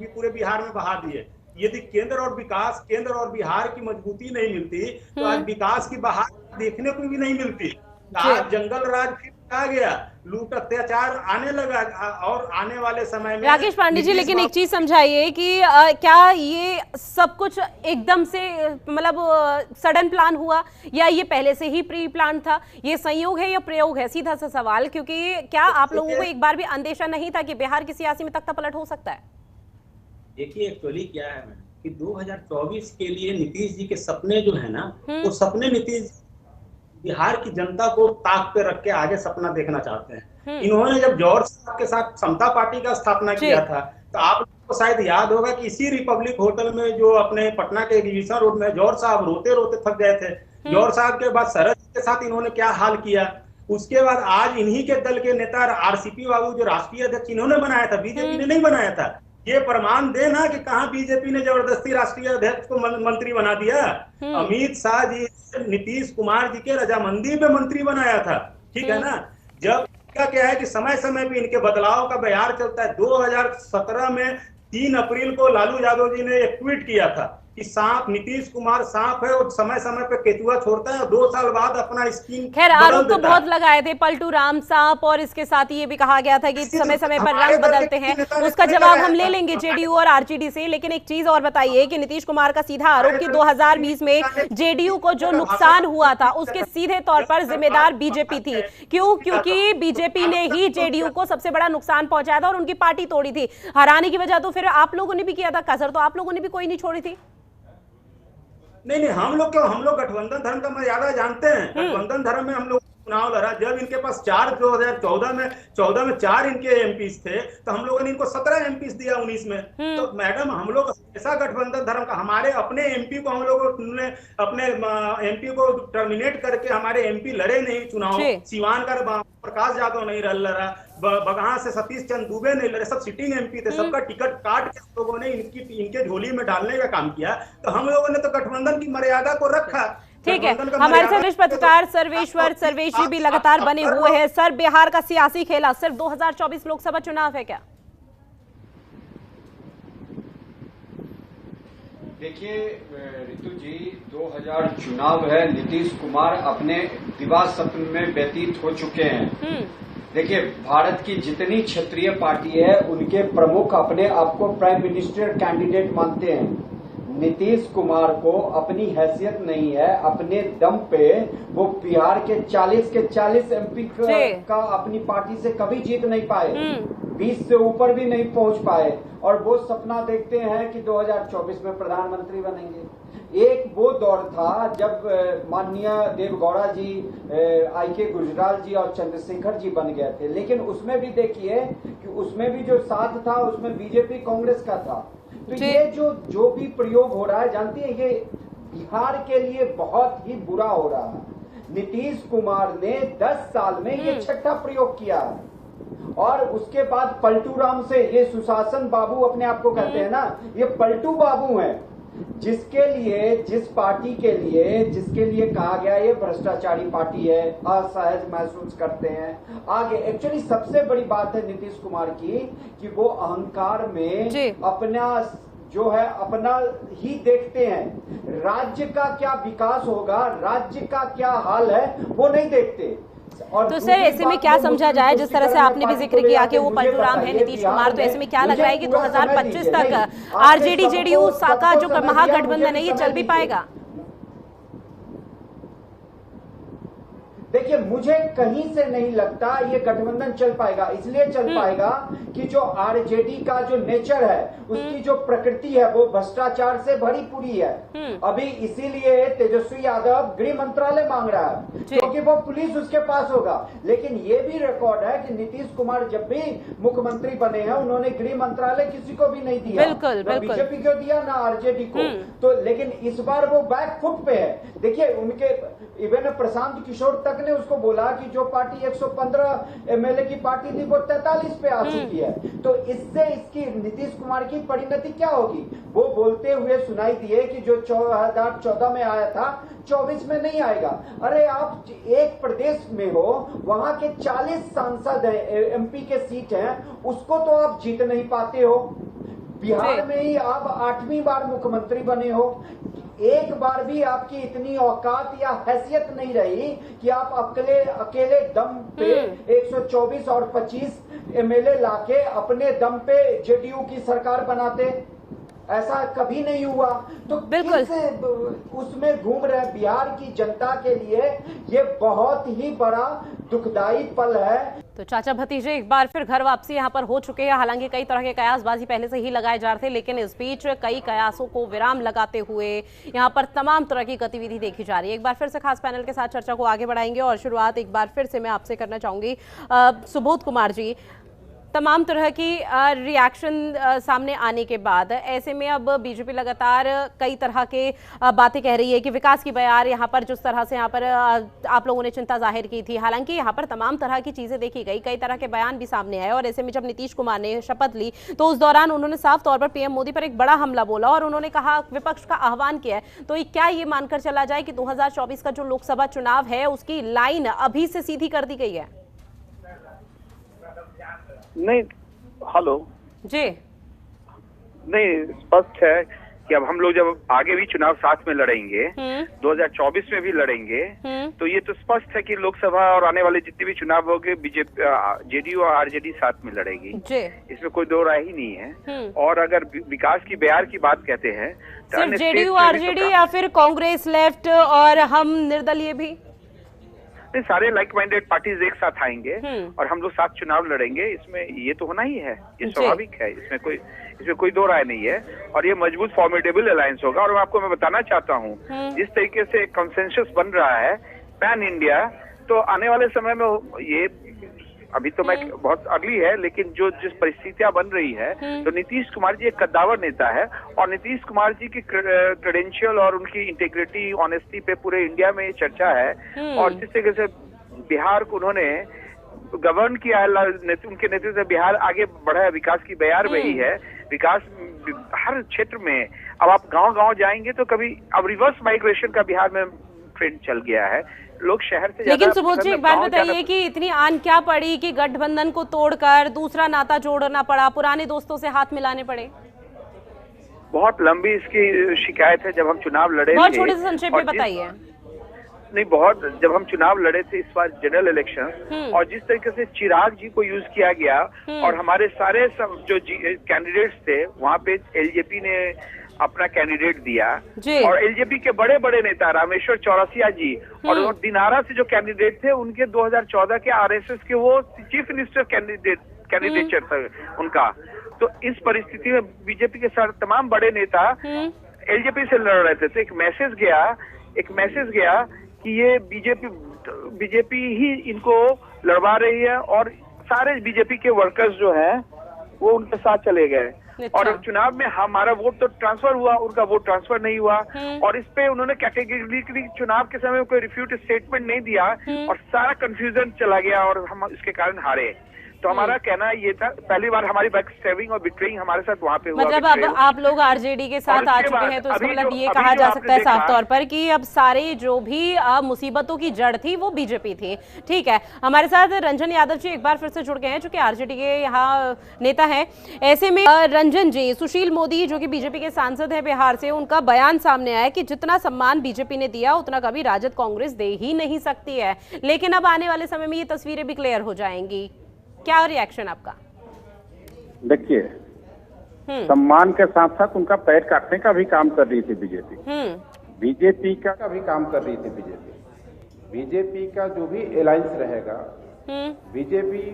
पूरे बिहार में बहा दिए। यदि केंद्र और बिहार की मजबूती नहीं मिलती, तो आज विकास की बहार देखने को भी नहीं मिलती। आज जंगल राज फिर आ गया, लूट अत्याचार आने लगा, और आने वाले समय में।
राकेश पांडे जी, लेकिन एक चीज समझाइए कि क्या ये सब कुछ एकदम से मतलब सडन प्लान हुआ, या ये पहले से ही प्री प्लान था? ये संयोग है या प्रयोग है? सीधा सा सवाल, क्योंकि क्या आप लोगों को एक बार भी अंदेशा नहीं था कि बिहार की सियासी में तख्ता पलट हो सकता है?
देखिए, एक्चुअली क्या है कि 2024 के लिए नीतीश जी के सपने जो है ना, वो सपने नीतीश बिहार की जनता को ताक पे रख के आगे सपना देखना चाहते हैं। इन्होंने जब जॉर्ज साहब के साथ समता पार्टी का स्थापना किया था, तो आप आपको शायद याद होगा कि इसी रिपब्लिक होटल में जो अपने पटना के एग्जीबिशन रोड में जौहर साहब रोते रोते थक गए थे। जौहर साहब के बाद शरद के साथ इन्होंने क्या हाल किया। उसके बाद आज इन्हीं के दल के नेता आरसीपी बाबू जो राष्ट्रीय अध्यक्ष इन्होंने बनाया था, बीजेपी ने नहीं बनाया था। ये प्रमाण देना कि कहां बीजेपी ने जबरदस्ती राष्ट्रीय अध्यक्ष को मंत्री बना दिया। अमित शाह जी नीतीश कुमार जी के रजामंदी पे मंत्री बनाया था, ठीक है ना। जब क्या है कि समय समय पे इनके बदलाव का बयार चलता है। 2017 में 3 अप्रैल को लालू यादव जी ने एक ट्वीट किया था कि सांप नीतीश कुमार सांप है और समय समय पे केचुआ छोड़ता है और 2 साल बाद अपना स्कीम।
खैर आरोप तो बहुत लगाए थे पलटू राम सांप, और इसके साथ ये भी कहा गया था कि समय समय पर रंग बदलते हैं। उसका जवाब हम ले लेंगे जेडीयू और आरजेडी से, लेकिन एक चीज और बताइए कि नीतीश कुमार का सीधा आरोप कि 2020 में जेडीयू को जो नुकसान हुआ था उसके सीधे तौर पर जिम्मेदार बीजेपी थी। क्यों? क्योंकि बीजेपी ने ही जेडीयू को सबसे बड़ा नुकसान पहुंचाया था और उनकी पार्टी तोड़ी थी। हराने की वजह तो फिर आप लोगों ने भी किया था, कसर तो आप लोगों ने भी कोई नहीं छोड़ी थी।
नहीं, हम लोग गठबंधन धर्म का मर्यादा जानते हैं। गठबंधन धर्म में हम लोग चुनाव लड़ा। जब इनके पास 2014 में 4 इनके एमपीज थे तो हम लोगों ने इनको 17 एमपीज दिया 19 में। तो मैडम हम लोग ऐसा गठबंधन धर्म का, हमारे अपने एमपी को हम लोग ने अपने एमपी को टर्मिनेट करके हमारे एमपी लड़े नहीं चुनाव। सीवान का प्रकाश यादव नहीं लड़ा, बगहा से सतीश चंद्र दुबे नहीं लड़े, सब सिटिंग एमपी थे। सबका टिकट काट के हम लोगों ने इनके झोली में डालने का काम किया। तो हम लोगों ने तो गठबंधन की मर्यादा को रखा।
ठीक है, हमारे साथ वरिष्ठ पत्रकार सर्वेश जी भी लगातार बने हुए हैं। सर, बिहार का सियासी खेला सिर्फ 2024 लोकसभा चुनाव है क्या?
देखिए ऋतु जी, 2000 चुनाव है। नीतीश कुमार अपने दिवा स्वप्न में व्यतीत हो चुके हैं। देखिए, भारत की जितनी क्षेत्रीय पार्टी है उनके प्रमुख अपने आप को प्राइम मिनिस्टर कैंडिडेट मानते हैं। नीतीश कुमार को अपनी हैसियत नहीं है, अपने दम पे वो बिहार के 40 एमपी का अपनी पार्टी से कभी जीत नहीं पाए, 20 से ऊपर भी नहीं पहुंच पाए, और वो सपना देखते हैं कि 2024 में प्रधानमंत्री बनेंगे। एक वो दौर था जब माननीय देवगौड़ा जी, IK गुजराल जी और चंद्रशेखर जी बन गए थे, लेकिन उसमें भी देखिए कि उसमें भी जो साथ था उसमें बीजेपी कांग्रेस का था। तो ये जो भी प्रयोग हो रहा है, जानती है, ये बिहार के लिए बहुत ही बुरा हो रहा है। नीतीश कुमार ने 10 साल में ये 6ठा प्रयोग किया है। और उसके बाद पलटू राम से, ये सुशासन बाबू अपने आप को कहते हैं ना, ये पलटू बाबू हैं, जिसके लिए, जिस पार्टी के लिए, जिसके लिए कहा गया ये भ्रष्टाचारी पार्टी है, असहज महसूस करते हैं। आगे एक्चुअली सबसे बड़ी बात है नीतीश कुमार की कि वो अहंकार में अपना जो है अपना ही देखते हैं। राज्य का क्या विकास होगा, राज्य का क्या हाल है, वो नहीं देखते।
तो सर, ऐसे में क्या समझा जाए, जिस तरह से आपने भी जिक्र किया कि वो पलटू राम है नीतीश कुमार, तो ऐसे में क्या लग रहा है कि 2025 तक आरजेडी जेडीयू का जो महागठबंधन है ये चल भी पाएगा?
देखिए, मुझे कहीं से नहीं लगता ये गठबंधन चल पाएगा। इसलिए चल पाएगा कि जो आरजेडी का जो नेचर है, उसकी जो प्रकृति है वो भ्रष्टाचार से भरी पूरी है। अभी इसीलिए तेजस्वी यादव गृह मंत्रालय मांग रहा है, क्योंकि वो पुलिस उसके पास होगा। लेकिन ये भी रिकॉर्ड है कि नीतीश कुमार जब भी मुख्यमंत्री बने हैं उन्होंने गृह मंत्रालय किसी को भी नहीं दिया, ना बीजेपी को दिया ना आरजेडी को। तो लेकिन इस बार वो बैक फुट पे है। देखिए, उनके इवन प्रशांत किशोर तक ने उसको बोला कि जो पार्टी 115 एमएलए की पार्टी थी वो 43 पे आ चुकी है। तो इससे इसकी नीतीश कुमार की परिणति क्या होगी? वो बोलते हुए सुनाई दिए कि जो 2014 में आया था 24 में नहीं आएगा। अरे आप एक प्रदेश में हो, वहां के 40 सांसद है, एमपी के सीट है, उसको तो आप जीत नहीं पाते हो। बिहार में ही आप 8वीं बार मुख्यमंत्री बने हो, एक बार भी आपकी इतनी औकात या हैसियत नहीं रही कि आप अकेले दम पे 124 और 25 एमएलए लाके अपने दम पे जेडीयू की सरकार बनाते। ऐसा कभी नहीं हुआ। तो बिल्कुल उसमें घूम रहे बिहार की जनता के लिए ये बहुत ही बड़ा दुखदाई पल है।
तो चाचा भतीजे एक बार फिर घर वापसी यहाँ पर हो चुके हैं। हालांकि कई तरह के कयासबाजी पहले से ही लगाए जा रहे थे, लेकिन इस बीच कई कयासों को विराम लगाते हुए यहाँ पर तमाम तरह की गतिविधि देखी जा रही है। एक बार फिर से खास पैनल के साथ चर्चा को आगे बढ़ाएंगे और शुरुआत एक बार फिर से मैं आपसे करना चाहूंगी सुबोध कुमार जी। तमाम तरह की रिएक्शन सामने आने के बाद ऐसे में अब बीजेपी लगातार कई तरह के बातें कह रही है कि विकास की बयार यहाँ पर जिस तरह से यहाँ पर आप लोगों ने चिंता जाहिर की थी, हालांकि यहाँ पर तमाम तरह की चीजें देखी गई, कई तरह के बयान भी सामने आए। और ऐसे में जब नीतीश कुमार ने शपथ ली तो उस दौरान उन्होंने साफ तौर पर पीएम मोदी पर एक बड़ा हमला बोला और उन्होंने कहा, विपक्ष का आह्वान किया है। तो क्या ये मानकर चला जाए कि 2024 का जो लोकसभा चुनाव है उसकी लाइन अभी से सीधी कर दी गई है?
नहीं, हेलो
जी,
नहीं, स्पष्ट है कि अब हम लोग जब आगे भी चुनाव साथ में लड़ेंगे, 2024 में भी लड़ेंगे, तो ये तो स्पष्ट है कि लोकसभा और आने वाले जितने भी चुनाव होंगे बीजेपी, जेडीयू और आरजेडी साथ में लड़ेगी, इसमें कोई दो राय ही नहीं है। और अगर विकास की बयार की बात कहते हैं तो
सिर्फ जेडीयू आरजेडी या फिर कांग्रेस लेफ्ट और हम निर्दलीय भी?
सारे लाइक माइंडेड पार्टीज एक साथ आएंगे और हम लोग साथ चुनाव लड़ेंगे, इसमें ये तो होना ही है, ये स्वाभाविक है, इसमें कोई दो राय नहीं है। और ये मजबूत फॉर्मेडेबल अलायंस होगा। और आपको मैं बताना चाहता हूँ जिस तरीके से कंसेंसस बन रहा है पैन इंडिया, तो आने वाले समय में ये अभी तो मैं बहुत अगली है, लेकिन जो जिस परिस्थितियां बन रही है, तो नीतीश कुमार जी एक कद्दावर नेता है और नीतीश कुमार जी की क्रेडेंशियल और उनकी इंटेग्रिटी, ऑनेस्टी पे पूरे इंडिया में चर्चा है। और जिस तरीके से बिहार को उन्होंने गवर्न किया है, उनके नेतृत्व से बिहार आगे बढ़ा है, विकास की बयार वही है, विकास हर क्षेत्र में। अब आप गांव-गांव जाएंगे तो कभी अब रिवर्स माइग्रेशन का बिहार में ट्रेंड चल गया है, लोग शहर से।
लेकिन सुबोध जी, एक बात बताइए कि इतनी आन क्या पड़ी कि गठबंधन को तोड़कर दूसरा नाता जोड़ना पड़ा, पुराने दोस्तों से हाथ मिलाने पड़े?
बहुत लंबी इसकी शिकायत है। जब हम चुनाव लड़े
बहुत
थे,
छोटे से संक्षेप में बताइए।
नहीं, बहुत, जब हम चुनाव लड़े थे इस बार जनरल इलेक्शन, और जिस तरीके से चिराग जी को यूज किया गया और हमारे सारे जो कैंडिडेट्स थे वहाँ पे एलजेपी ने अपना कैंडिडेट दिया, और एलजेपी के बड़े बड़े नेता रामेश्वर चौरसिया जी और दिनारा से जो कैंडिडेट थे उनके 2014 के आरएसएस के वो चीफ मिनिस्टर कैंडिडेचर था उनका। तो इस परिस्थिति में बीजेपी के साथ तमाम बड़े नेता एलजेपी से लड़ रहे थे। तो एक मैसेज गया कि ये बीजेपी ही इनको लड़वा रही है, और सारे बीजेपी के वर्कर्स जो हैं वो उनके साथ चले गए। और चुनाव में हमारा वोट तो ट्रांसफर हुआ, उनका वोट ट्रांसफर नहीं हुआ, और इस पे उन्होंने कैटेगरिकली चुनाव के समय में कोई रिफ्यूट स्टेटमेंट नहीं दिया और सारा कंफ्यूजन चला गया और हम इसके कारण हारे। तो हमारा कहना ये था, पहली बार हमारी बैक स्टैबिंग और बिट्रेइंग हमारे साथ वहाँ पे हुआ।
मतलब अब आप लोग आरजेडी के साथ आ चुके हैं, तो इसका मतलब ये कहा जा सकता है साफ तौर पर कि अब सारे जो भी मुसीबतों की जड़ थी वो बीजेपी थी। ठीक है, हमारे साथ रंजन यादव जी एक बार फिर से जुड़ गए हैं, जो कि आरजेडी के यहाँ नेता हैं। ऐसे में रंजन जी, सुशील मोदी जो कि बीजेपी के सांसद हैं बिहार से, उनका बयान सामने आया कि जितना सम्मान बीजेपी ने दिया उतना कभी राजद कांग्रेस दे ही नहीं सकती है, लेकिन अब आने वाले समय में ये तस्वीरें भी क्लियर हो जाएंगी। क्या रिएक्शन आपका?
देखिए, सम्मान के साथ साथ उनका पैर काटने का भी काम कर रही थी बीजेपी का भी काम कर रही थी बीजेपी का जो भी अलायंस रहेगा, बीजेपी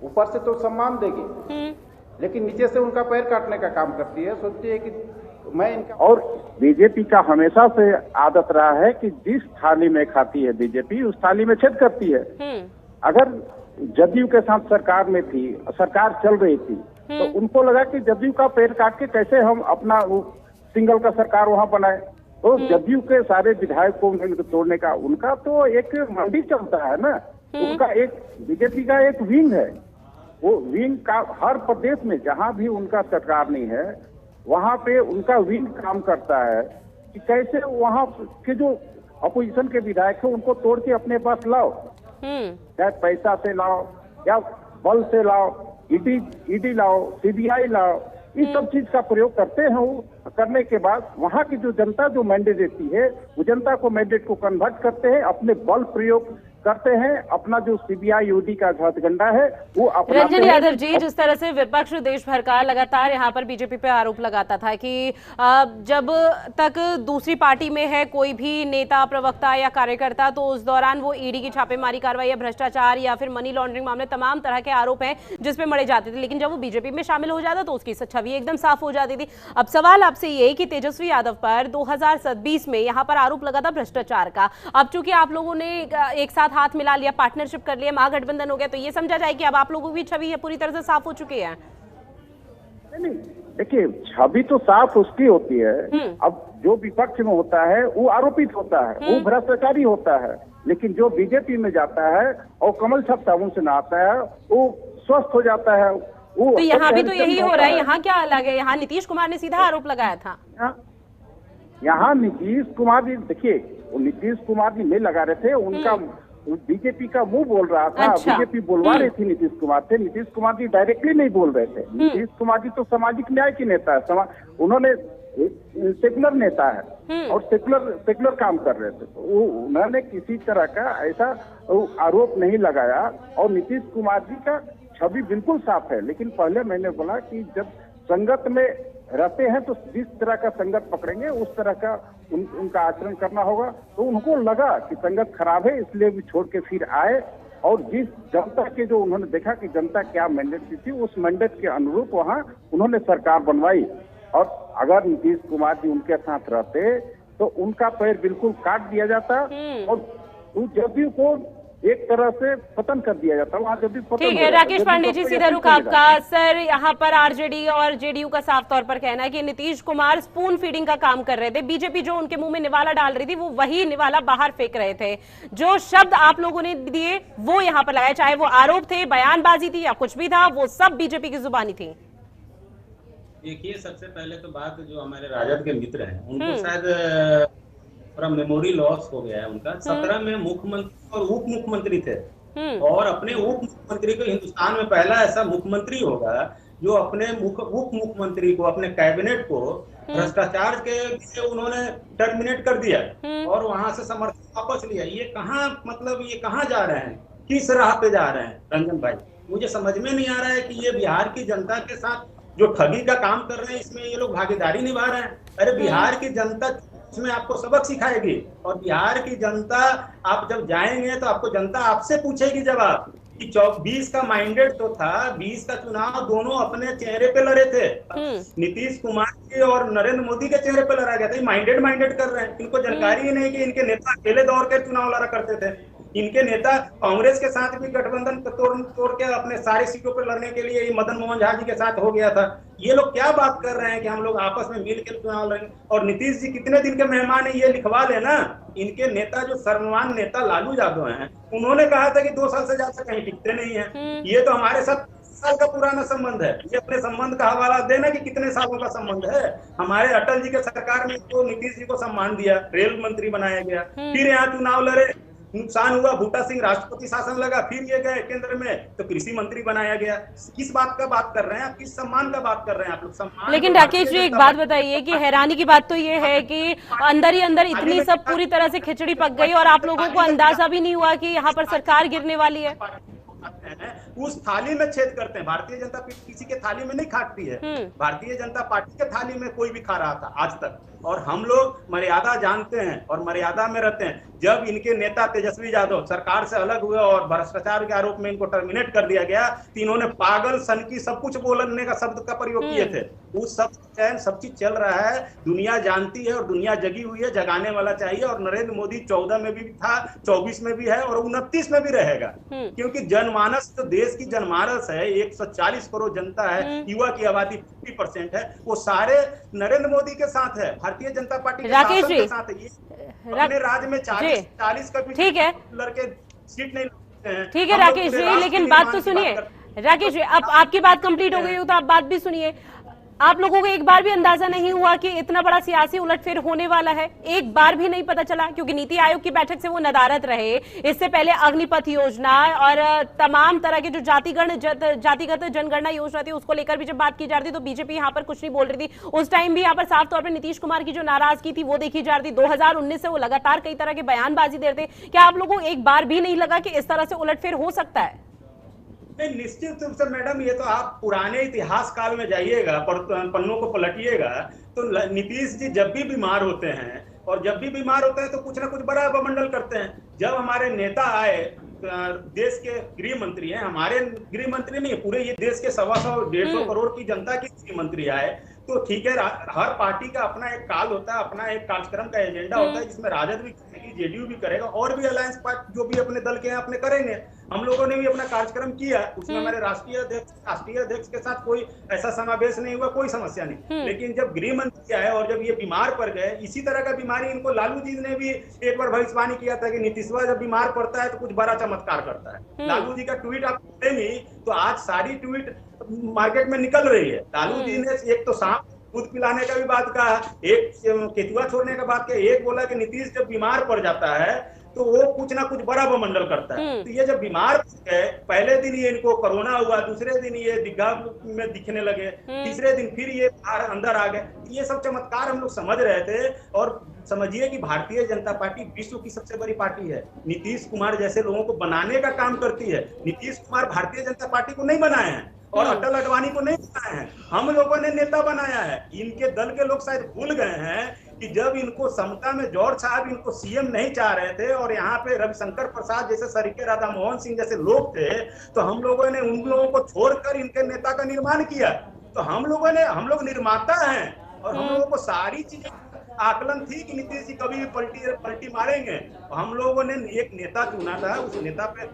ऊपर से तो सम्मान देगी, लेकिन नीचे से उनका पैर काटने का काम करती है। सोचती है कि मैं इनका, और बीजेपी का हमेशा से आदत रहा है कि जिस थाली में खाती है बीजेपी उस थाली में छेद करती है। अगर जदयू के साथ सरकार में थी, सरकार चल रही थी, तो उनको लगा कि जदयू का पैर काट के कैसे हम अपना सिंगल का सरकार वहां बनाए। तो जदयू के सारे विधायकों को तोड़ने का उनका तो एक मंडी चलता है ना, उनका एक बीजेपी का एक विंग है, वो विंग का हर प्रदेश में जहां भी उनका सरकार नहीं है वहां पे उनका विंग काम करता है कि कैसे वहां के जो अपोजिशन के विधायक है उनको तोड़ के अपने पास लाओ, चाहे पैसा से लाओ या बल से लाओ, ईडी लाओ, सीबीआई लाओ, इस सब चीज का प्रयोग करते हैं। वो करने के बाद वहां की जो जनता जो मैंडेट देती है वो जनता को मैंडेट को कन्वर्ट करते हैं, अपने बल प्रयोग करते हैं, अपना जो सीबीआई ईडी का हथकंडा है वो अपना।
रंजन यादव जी, जिस तरह से विपक्ष देश भर का लगातार यहाँ पर बीजेपी पे आरोप लगाता था कि जब तक दूसरी पार्टी में है कोई भी नेता, प्रवक्ता या कार्यकर्ता, तो उस दौरान वो ईडी की छापेमारी कार्रवाई या भ्रष्टाचार या फिर मनी लॉन्ड्रिंग मामले, तमाम तरह के आरोप हैं जिसपे मरे जाते थे, लेकिन जब वो बीजेपी में शामिल हो जाता तो उसकी छवि एकदम साफ हो जाती थी। अब सवाल आपसे ये कि तेजस्वी यादव पर 2020 में यहाँ पर आरोप लगा था भ्रष्टाचार का। अब चूंकि आप लोगों ने एक साथ साथ हाथ मिला लिया, पार्टनरशिप कर लिया, महागठबंधन हो गया, तो ये समझा जाए कि अब आप लोगों की छवि है पूरी तरह से साफ हो चुकी है?
नहीं, देखिए छवि तो साफ उसकी होती है। अब जो विपक्ष में होता है वो आरोपित होता है, वो भ्रष्टाचारी होता है, लेकिन जो बीजेपी में जाता है और कमल छाप साबुन से नहाता है वो स्वस्थ हो जाता है। वो
तो यहाँ भी तो यही हो रहा है। यहाँ क्या अलग है? यहाँ नीतीश कुमार ने सीधा आरोप लगाया था।
यहाँ नीतीश कुमार जी, देखिए वो नीतीश कुमार जी नहीं लगा रहे थे, उनका बीजेपी का मुंह बोल रहा था।
अच्छा।
बीजेपी बोलवा रही थी नीतीश कुमार से, नीतीश कुमार जी डायरेक्टली नहीं बोल रहे थे। नीतीश कुमार जी तो सामाजिक न्याय के नेता है, उन्होंने सेकुलर नेता है और सेकुलर काम कर रहे थे, तो उन्होंने किसी तरह का ऐसा आरोप नहीं लगाया। और नीतीश कुमार जी का छवि बिल्कुल साफ है। लेकिन पहले मैंने बोला कि जब संगत में रहते हैं तो जिस तरह का संगत पकड़ेंगे उस तरह का उनका आचरण करना होगा। तो उनको लगा कि संगत खराब है, इसलिए भी छोड़ के फिर आए और जिस जनता के जो उन्होंने देखा कि जनता क्या मैंडेट दी थी, उस मैंडेट के अनुरूप वहाँ उन्होंने सरकार बनवाई। और अगर नीतीश कुमार जी उनके साथ रहते तो उनका पैर बिल्कुल काट दिया जाता और जदयू को एक तरह से पतन कर दिया जाता। वहाँ जदयू पतन।
ठीक है राकेश पांडे जी, सीधा रुख आपका। सर, यहाँ पर आरजेडी और जेडीयू का साफ तौर पर कहना है कि नीतीश कुमार स्पून फीडिंग का काम कर रहे थे। बीजेपी जो उनके मुंह में निवाला डाल रही थी वो वही निवाला बाहर फेंक रहे थे। जो शब्द आप लोगों ने दिए वो यहाँ पर लगाए, चाहे वो आरोप थे, बयानबाजी थी या कुछ भी था, वो सब बीजेपी की जुबानी थी।
देखिए, सबसे पहले तो बात जो हमारे राजद के मित्र हैं उनको शायद थोड़ा मेमोरी लॉस हो गया है उनका। 17 में मुख्यमंत्री और उप मुख्यमंत्री थे और अपने उप मुख्यमंत्री को, हिंदुस्तान में पहला ऐसा मुख्यमंत्री होगा जो अपने उप मुख्यमंत्री को, अपने कैबिनेट को भ्रष्टाचार के लिए उन्होंने टर्मिनेट कर दिया और वहां से समर्थन वापस लिया। ये कहाँ, मतलब ये कहाँ जा रहे हैं, किस राह पे जा रहे हैं रंजन भाई? मुझे समझ में नहीं आ रहा है कि ये बिहार की जनता के साथ जो ठगी का काम कर रहे हैं इसमें ये लोग भागीदारी निभा रहे हैं। अरे बिहार की जनता इसमें आपको सबक सिखाएगी और बिहार की जनता, आप जब जाएंगे तो आपको जनता आपसे पूछेगी जवाब कि 20 का माइंडेड तो था, 20 का चुनाव दोनों अपने चेहरे पे लड़े थे। नीतीश कुमार जी और नरेंद्र मोदी के चेहरे पे लड़ा गया था। माइंडेड कर रहे हैं, इनको जानकारी ही नहीं कि इनके नेता अकेले दौड़ के चुनाव लड़ा करते थे। इनके नेता कांग्रेस के साथ भी गठबंधन तोड़ के अपने सारे सीटों पर लड़ने के लिए मदन मोहन झा जी के साथ हो गया था। ये लोग क्या बात कर रहे हैं कि हम लोग आपस में मिलकर चुनाव लड़ेंगे? और नीतीश जी कितने दिन के मेहमान है, ये लिखवा लेना। इनके नेता जो सर्वमान्य नेता लालू यादव हैं, उन्होंने कहा था कि 2 साल से ज्यादा कहीं टिकते नहीं है। ये तो हमारे साथ साल का पुराना संबंध है। ये अपने संबंध का हवाला देना कि कितने सालों का संबंध है। हमारे अटल जी के सरकार में तो नीतीश जी को सम्मान दिया, रेल मंत्री बनाया गया, फिर यहाँ चुनाव लड़े, नुकसान हुआ, बूटा सिंह राष्ट्रपति शासन लगा, फिर ये गए केंद्र में तो कृषि मंत्री बनाया गया। किस बात का बात कर रहे हैं आप? किस सम्मान का बात कर रहे हैं आप लोग? सम्मान।
लेकिन राकेश जी, एक बात बताइए कि हैरानी की बात तो ये है कि अंदर ही अंदर इतनी सब पूरी तरह से खिचड़ी पक गई और आप लोगों को अंदाजा भी नहीं हुआ कि यहाँ पर सरकार गिरने वाली है।
उस थाली में छेद करते हैं। भारतीय जनता पार्टी किसी के थाली में नहीं खाती है। भारतीय जनता पार्टी के थाली में कोई भी खा रहा था आज तक। और हम लोग मर्यादा जानते हैं और मर्यादा में रहते हैं। जब इनके नेता तेजस्वी यादव सरकार से अलग हुए और भ्रष्टाचार के आरोप में इनको टर्मिनेट कर दिया गया तो इन्होंने पागल, सनकी, सब कुछ बोलने का शब्द का प्रयोग किए थे। उस सब चीज चल रहा है, दुनिया जानती है और दुनिया जगी हुई है, जगाने वाला चाहिए। और नरेंद्र मोदी 14 में भी था, 24 में भी है और 29 में भी रहेगा। क्योंकि जनमानस तो देश की जनमानस है, 140 करोड़ जनता है, युवा की आबादी 50% है, वो सारे नरेंद्र मोदी के साथ है, भारतीय जनता पार्टी के साथ है। अपने राज्य में 40 का भी
ठीक है
लड़के सीट नहीं लगते हैं।
ठीक है राकेश जी, लेकिन बात तो सुनिए। राकेश जी, अब आपकी बात कंप्लीट हो गई हो तो आप बात भी सुनिए। आप लोगों को एक बार भी अंदाजा नहीं हुआ कि इतना बड़ा सियासी उलटफेर होने वाला है? एक बार भी नहीं पता चला? क्योंकि नीति आयोग की बैठक से वो नदारद रहे। इससे पहले अग्निपथ योजना और तमाम तरह के जो जातिगत जनगणना योजना थी उसको लेकर भी जब बात की जा रही थी तो बीजेपी यहाँ पर कुछ नहीं बोल रही थी। उस टाइम भी यहाँ पर साफ तौर पर नीतीश कुमार की जो नाराजगी थी वो देखी जा रही थी। 2019 से वो लगातार कई तरह के बयानबाजी दे रहे थे। क्या आप लोगों को एक बार भी नहीं लगा कि इस तरह से उलटफेर हो सकता है?
नहीं, निश्चित रूप से मैडम, ये तो आप पुराने इतिहास काल में जाइएगा, पन्नों को पलटिएगा तो नीतीश जी जब भी बीमार होते हैं और जब भी बीमार होते हैं तो कुछ ना कुछ बड़ा बमंडल करते हैं। जब हमारे नेता आए, देश के गृह मंत्री हैं, हमारे गृह मंत्री नहीं, पूरे ये देश के 125-150 करोड़ की जनता के गृह मंत्री आए तो ठीक है, हर पार्टी का अपना एक काल होता है, अपना एक कार्यक्रम का एजेंडा होता है, जिसमें राजद भी करेगी, जेडीयू भी करेगा और भी अलायंस पार्टी जो भी अपने दल के हैं अपने करेंगे। हम लोगों ने भी अपना कार्यक्रम किया, उसमें हमारे राष्ट्रीय अध्यक्ष के साथ कोई ऐसा समावेश नहीं हुआ, कोई समस्या नहीं। लेकिन जब गृह मंत्री आए और जब ये बीमार पड़ गए, इसी तरह का बीमारी इनको लालू जी ने भी एक बार भविष्यवाणी किया था कि नीतीशवा जब बीमार पड़ता है तो कुछ बड़ा चमत्कार करता है। लालू जी का ट्वीट आप पढ़ेंगे तो आज सारी ट्वीट मार्केट में निकल रही है। लालू जी ने एक तो सांप दूध पिलाने का भी बात कहा, एक केचुआ छोड़ने का बात कहा, एक बोला कि नीतीश जब बीमार पड़ जाता है तो वो कुछ ना कुछ बड़ा बमंडल करता है। तो ये जब बीमार पड़ गए, पहले दिन ये इनको कोरोना हुआ, दूसरे दिन ये दीघा में दिखने लगे, तीसरे दिन फिर ये बाहर अंदर आ गए। ये सब चमत्कार हम लोग समझ रहे थे। और समझिए कि भारतीय जनता पार्टी विश्व की सबसे बड़ी पार्टी है, नीतीश कुमार जैसे लोगों को बनाने का काम करती है। नीतीश कुमार भारतीय जनता पार्टी को नहीं बनाए हैं और अटल अडवाणी को नहीं बनाए हैं, हम लोगों ने नेता बनाया है। इनके दल के लोग शायद भूल गए हैं कि जब इनको समता में जॉर्ज साहब इनको सीएम नहीं चाह रहे थे और यहाँ पे रविशंकर प्रसाद जैसे सरीके राधा मोहन सिंह जैसे लोग थे, तो हम लोगों ने उन लोगों को छोड़कर इनके नेता का निर्माण किया। तो हम लोग निर्माता हैं और हम लोगों को सारी चीजें आकलन थी कि नीतीश जी कभी भी पलटी मारेंगे। हम लोगों ने एक नेता चुना था, उस नेता पे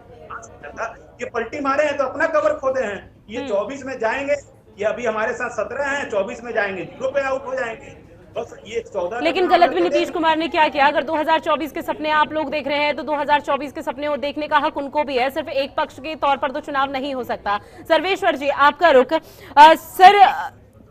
था कि पलटी मारे हैं तो अपना कबर खोदे हैं। ये 24 में जाएंगे, ये अभी हमारे साथ 17 हैं, 24 में जाएंगे 0 पे आउट हो जाएंगे। बस ये 14।
लेकिन गलत भी नीतीश कुमार ने क्या किया? अगर 2024 के सपने आप लोग देख रहे हैं तो 2024 के सपने और देखने का हक उनको भी है। सिर्फ एक पक्ष के तौर पर तो चुनाव नहीं हो सकता। सर्वेश्वर जी, आपका रुख। सर,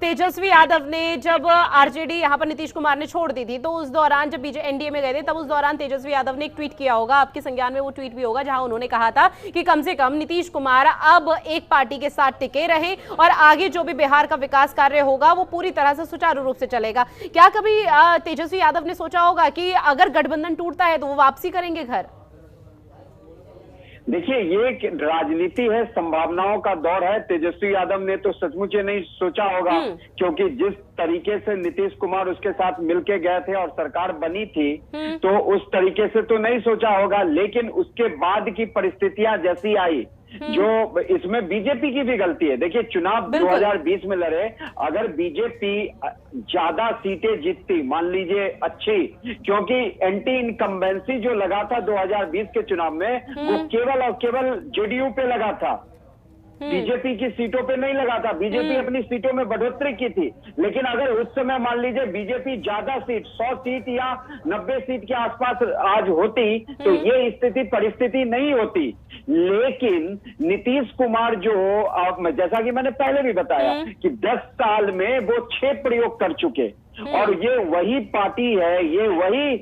तेजस्वी यादव ने जब आरजेडी यहाँ पर नीतीश कुमार ने छोड़ दी थी तो उस दौरान जब एनडीए में गए थे तब उस दौरान तेजस्वी यादव ने एक ट्वीट किया होगा, आपके संज्ञान में वो ट्वीट भी होगा, जहां उन्होंने कहा था कि कम से कम नीतीश कुमार अब एक पार्टी के साथ टिके रहे और आगे जो भी बिहार का विकास कार्य होगा वो पूरी तरह से सुचारू रूप से चलेगा। क्या कभी तेजस्वी यादव ने सोचा होगा कि अगर गठबंधन टूटता है तो वो वापसी करेंगे घर?
देखिए, ये राजनीति है, संभावनाओं का दौर है। तेजस्वी यादव ने तो सचमुच नहीं सोचा होगा, क्योंकि जिस तरीके से नीतीश कुमार उसके साथ मिलके गए थे और सरकार बनी थी तो उस तरीके से तो नहीं सोचा होगा। लेकिन उसके बाद की परिस्थितियां जैसी आई, जो इसमें बीजेपी की भी गलती है। देखिए, चुनाव 2020 में लड़े, अगर बीजेपी ज्यादा सीटें जीतती, मान लीजिए अच्छी, क्योंकि एंटी इनकम्बेंसी जो लगा था 2020 के चुनाव में वो केवल और केवल जेडीयू पे लगा था, बीजेपी की सीटों पे नहीं लगा था। बीजेपी अपनी सीटों में बढ़ोतरी की थी। लेकिन अगर उस समय मान लीजिए बीजेपी ज्यादा सीट 100 सीट या 90 सीट के आसपास आज होती तो ये स्थिति परिस्थिति नहीं होती। लेकिन नीतीश कुमार जो जैसा कि मैंने पहले भी बताया कि 10 साल में वो 6 प्रयोग कर चुके और ये वही पार्टी है, ये वही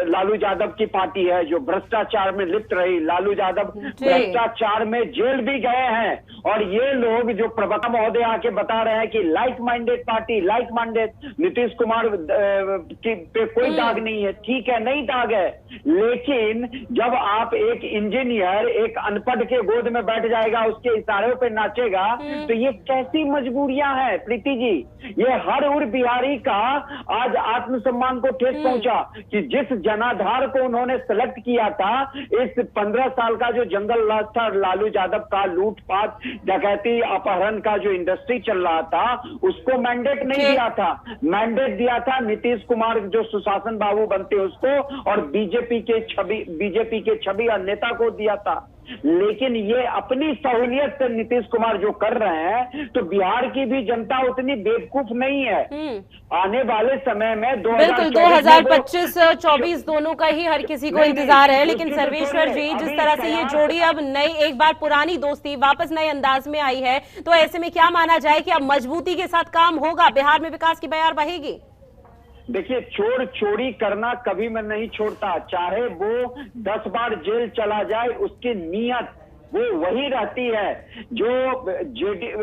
लालू यादव की पार्टी है जो भ्रष्टाचार में लिप्त रही। लालू यादव भ्रष्टाचार में जेल भी गए हैं और ये लोग जो प्रवक्ता महोदय आके बता रहे हैं कि like minded party, like minded, Nitish Kumar पे कोई दाग नहीं है, ठीक है, नहीं दाग है। लेकिन जब आप एक इंजीनियर एक अनपढ़ के गोद में बैठ जाएगा, उसके इशारों पे नाचेगा, तो ये कैसी मजबूरियां हैं प्रीति जी? ये हर उर बिहारी का आज आत्मसम्मान को ठेस पहुंचा कि जिस जनाधार को उन्होंने सेलेक्ट किया था, इस 15 साल का जो जंगल राज था लालू यादव का, लूटपाट, डकैती, अपहरण का जो इंडस्ट्री चल रहा था, उसको मैंडेट नहीं दिया था। मैंडेट दिया था नीतीश कुमार जो सुशासन बाबू बनते उसको और बीजेपी के छवि और नेता को दिया था। लेकिन ये अपनी सहूलियत से नीतीश कुमार जो कर रहे हैं, तो बिहार की भी जनता उतनी बेवकूफ नहीं है। आने वाले समय में
2025-24 दोनों का ही हर किसी को इंतजार है। लेकिन सर्वेश्वर जी, जिस तरह से ये जोड़ी अब नई, एक बार पुरानी दोस्ती वापस नए अंदाज में आई है, तो ऐसे में क्या माना जाए कि अब मजबूती के साथ काम होगा, बिहार में विकास की बयार बहेगी?
देखिए, चोर चोरी करना कभी मैं नहीं छोड़ता, चाहे वो 10 बार जेल चला जाए, उसकी नीयत वो वही रहती है जो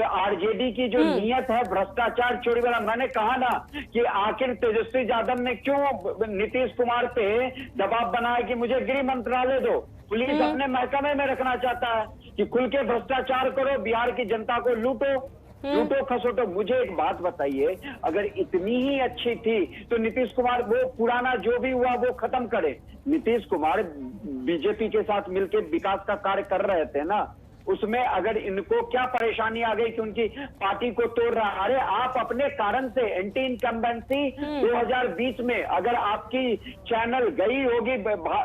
आरजेडी की जो नीयत है भ्रष्टाचार चोरी वाला। मैंने कहा ना कि आखिर तेजस्वी यादव ने क्यों नीतीश कुमार पे दबाव बनाया कि मुझे गृह मंत्रालय दो। पुलिस अपने महकमे में रखना चाहता है कि खुल के भ्रष्टाचार करो, बिहार की जनता को लूटो खसोटो। मुझे एक बात बताइए, अगर इतनी ही अच्छी थी तो नीतीश कुमार वो पुराना जो भी हुआ वो खत्म करे। नीतीश कुमार बीजेपी के साथ मिलकर विकास का कार्य कर रहे थे ना,
उसमें अगर इनको क्या परेशानी आ गई कि उनकी पार्टी को तोड़ रहा, अरे आप अपने कारण से एंटी इनकम्बेंसी 2020 में अगर आपकी चैनल गई होगी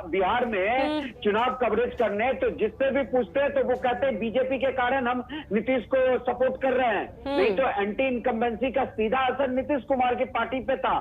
बिहार में चुनाव कवरेज करने, तो जिससे भी पूछते हैं तो वो कहते हैं बीजेपी के कारण हम नीतीश को सपोर्ट कर रहे हैं, नहीं तो एंटी इनकम्बेंसी का सीधा असर नीतीश कुमार की पार्टी पे था।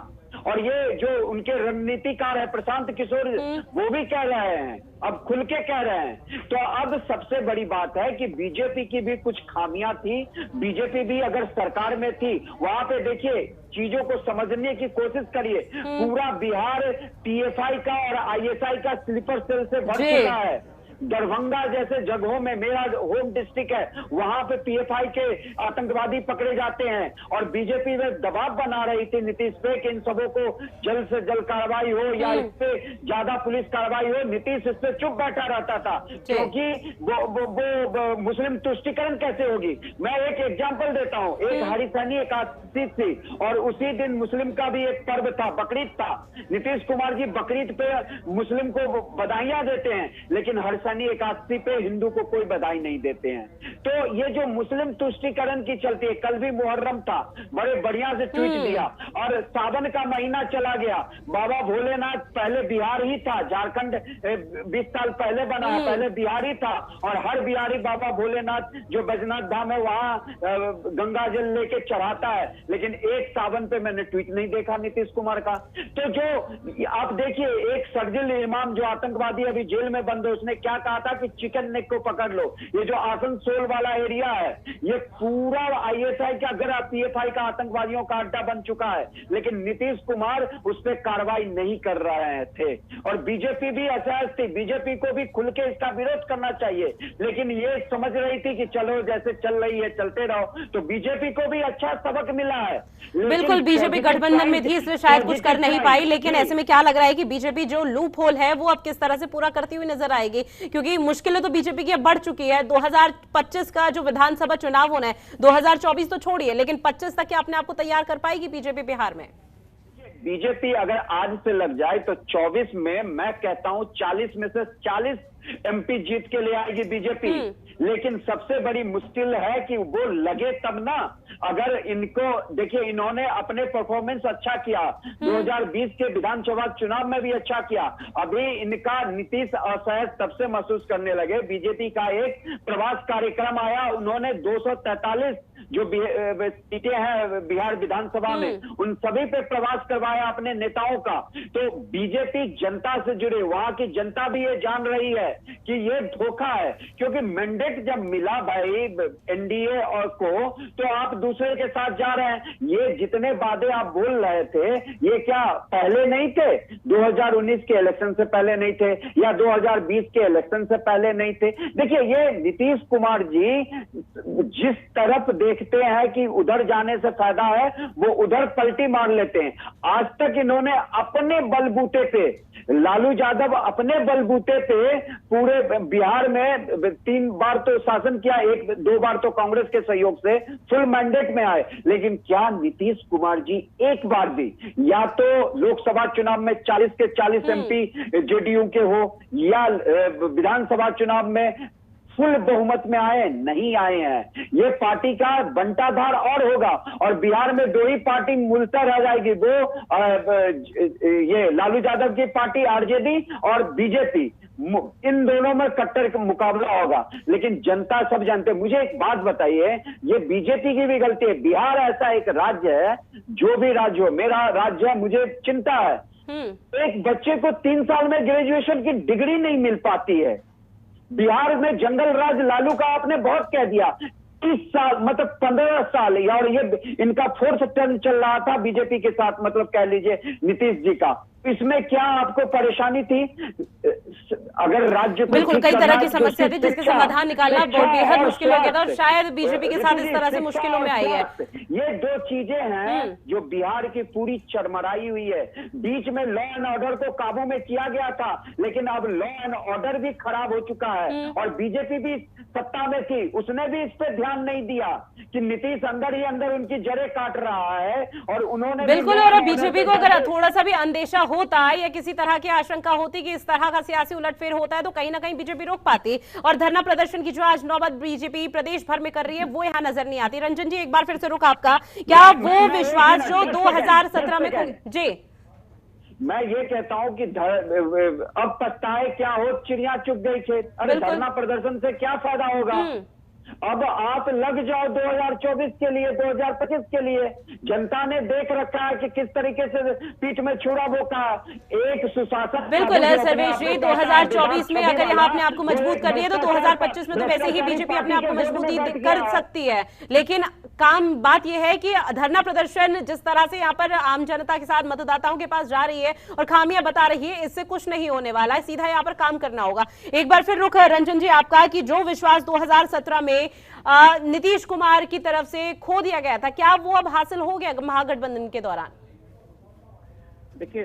और ये जो उनके रणनीतिकार है प्रशांत किशोर, वो भी कह रहे हैं, अब खुल के कह रहे हैं। तो अब सबसे बड़ी बात है कि बीजेपी की भी कुछ खामियां थी, बीजेपी भी अगर सरकार में थी, वहां पे देखिए चीजों को समझने की कोशिश करिए। पूरा बिहार पीएफआई का और आईएसआई का स्लीपर सेल से भर चुका है। दरभंगा जैसे जगहों में, मेरा होम डिस्ट्रिक्ट है, वहां पे पीएफआई के आतंकवादी पकड़े जाते हैं और बीजेपी में दबाव बना रही थी नीतीश पे कि इन सबों को जल्द से जल्द कार्रवाई हो या इस पे ज्यादा पुलिस कार्रवाई हो। नीतीश इस पे चुप बैठा रहता था क्योंकि वो मुस्लिम तुष्टिकरण कैसे होगी। मैं एक एग्जांपल देता हूँ, एक हरिसैनी एकादशी थी और उसी दिन मुस्लिम का भी एक पर्व था, बकरीद था। नीतीश कुमार जी बकरीद पे मुस्लिम को बधाइयां देते हैं, लेकिन हरिसैनी एकादशी पे हिंदू को कोई बधाई नहीं देते हैं। तो ये जो मुस्लिम तुष्टिकरण की चलती है, कल भी मुहर्रम था, बड़े बढ़िया से ट्वीट दिया और सावन का महीना चला गया। बाबा भोलेनाथ पहले बिहार ही था, झारखंड 20 साल पहले बना है, पहले बिहार ही था और हर बिहारी बाबा भोलेनाथ जो बैजनाथ धाम है वहां गंगा जल लेके चढ़ाता है, लेकिन एक सावन पे मैंने ट्वीट नहीं देखा नीतीश कुमार का। तो जो आप देखिए, एक शर्जिल इमाम जो आतंकवादी अभी जेल में बंद है, उसने क्या कहा था कि चिकन नेक को पकड़ लो। ये जो आसनसोल वाला एरिया है, ये पूरा आईएसआई का, अगर पीएफआई का आतंकवादियों का अड्डा बन चुका है, लेकिन नीतीश कुमार उस पर कार्रवाई नहीं कर रहे थे। और बीजेपी भी असहज थी, बीजेपी को भी खुल के इसका विरोध करना चाहिए, लेकिन ये समझ रही थी कि चलो जैसे चल रही है चलते रहो। तो बीजेपी को भी अच्छा सबक मिला है।
बिल्कुल, बीजेपी गठबंधन में थी इसलिए शायद कुछ कर नहीं पाई, लेकिन ऐसे में क्या लग रहा है कि बीजेपी जो लूप होल है वो अब किस तरह से पूरा करती हुई नजर आएगी, क्योंकि मुश्किलें तो बीजेपी की अब बढ़ चुकी है। 2025 का जो विधानसभा चुनाव होना है, 2024 तो छोड़िए, लेकिन 25 तक क्या अपने आप को तैयार कर पाएगी बीजेपी बिहार में?
बीजेपी अगर आज से लग जाए तो 24 में मैं कहता हूं 40 में से 40 एमपी जीत के ले आएगी बीजेपी। लेकिन सबसे बड़ी मुश्किल है कि वो लगे तब ना। अगर इनको देखिए, इन्होंने अपने परफॉर्मेंस अच्छा किया, 2020 के विधानसभा चुनाव में भी अच्छा किया। अभी इनका नीतीश असहज तब से महसूस करने लगे। बीजेपी का एक प्रवास कार्यक्रम आया, उन्होंने 243 जो सीटें हैं बिहार विधानसभा में, उन सभी पे प्रवास करवाया अपने नेताओं का। तो बीजेपी जनता से जुड़े, वहां की जनता भी ये जान रही है कि ये धोखा है, क्योंकि मैंडेट जब मिला भाई एनडीए और को, तो आप दूसरे के साथ जा रहे हैं। ये जितने वादे आप बोल रहे थे, ये क्या पहले नहीं थे? 2019 के इलेक्शन से पहले नहीं थे या 2020 के इलेक्शन से पहले नहीं थे? देखिए, ये नीतीश कुमार जी जिस तरफ देखते हैं कि उधर जाने से फायदा है, वो उधर पलटी मार लेते हैं। आज तक इन्होंने अपने बलबूते पे, लालू यादव अपने बलबूते पे पूरे बिहार में 3 बार तो शासन किया, 1-2 बार तो कांग्रेस के सहयोग से फुल मैंडेट में आए। लेकिन क्या नीतीश कुमार जी एक बार भी, या तो लोकसभा चुनाव में 40 के 40 एमपी जेडीयू के हो, या विधानसभा चुनाव में फुल बहुमत में आए? नहीं आए हैं। ये पार्टी का बंटाधार और होगा, और बिहार में 2 ही पार्टी मूलतः रह जाएगी, वो ये लालू यादव की पार्टी आरजेडी और बीजेपी, इन दोनों में कट्टर मुकाबला होगा। लेकिन जनता सब जानते हैं। मुझे एक बात बताइए, ये बीजेपी की भी गलती है। बिहार ऐसा एक राज्य है, जो भी राज्य हो, मेरा राज्य है, मुझे चिंता है, एक बच्चे को 3 साल में ग्रेजुएशन की डिग्री नहीं मिल पाती है। बिहार में जंगल राज लालू का आपने बहुत कह दिया। 30 साल मतलब 15 साल, और ये इनका 4th टर्म चल रहा था बीजेपी के साथ, मतलब कह लीजिए नीतीश जी का। इसमें क्या आपको परेशानी थी? अगर राज्य
बिल्कुल कई तरह की समस्या थी जिसके समाधान निकालना बेहद मुश्किल हो गया था, और शायद बीजेपी के साथ इस तरह से मुश्किलों में आई है।
ये 2 चीजें हैं जो बिहार की पूरी चरमराई हुई है। बीच में लॉ एंड ऑर्डर को काबू में किया गया था, लेकिन अब लॉ एंड ऑर्डर भी खराब हो चुका है, और बीजेपी भी सत्ता में थी, उसने भी इस पे ध्यान नहीं दिया कि नीतीश अंदर ही अंदर उनकी जड़ें काट रहा है, और उन्होंने
बिल्कुल। और बीजेपी को अगर थोड़ा सा भी अंदेशा होता या किसी तरह की आशंका होती कि इस तरह का सियासी उलटफेर उलटफेर होता है तो कहीं ना कहीं बीजेपी रोक पाती, और धरना प्रदर्शन की जो आज नौबत बीजेपी प्रदेश भर में कर रही है वो यहाँ नजर नहीं आती। रंजन जी, एक बार फिर से रुक आपका, क्या वो विश्वास जो 2017 में जी
मैं ये कहता हूँ कि अब पछताए क्या हो, चिड़िया चुग गई खेत। अरे धरना प्रदर्शन से क्या फायदा होगा? अब आप लग जाओ 2024 के लिए, 2025 के लिए। जनता ने देख रखा है कि किस तरीके से पीठ में छुरा बोका एक सुशासन।
बिल्कुल है सर्वेश जी, 2024 में अगर यहाँ अपने आप को मजबूत कर रही है तो 2025 में तो वैसे ही बीजेपी अपने आप को मजबूती कर सकती है। लेकिन बात यह है कि धरना प्रदर्शन जिस तरह से यहाँ पर आम जनता के साथ मतदाताओं के पास जा रही है और खामियां बता रही है, इससे कुछ नहीं होने वाला है, सीधा यहाँ पर काम करना होगा। एक बार फिर रुख रंजन जी आपका कि जो विश्वास 2017 में नीतीश कुमार की तरफ से खो दिया गया था, क्या वो अब हासिल हो गया महागठबंधन के दौरान?
देखिए,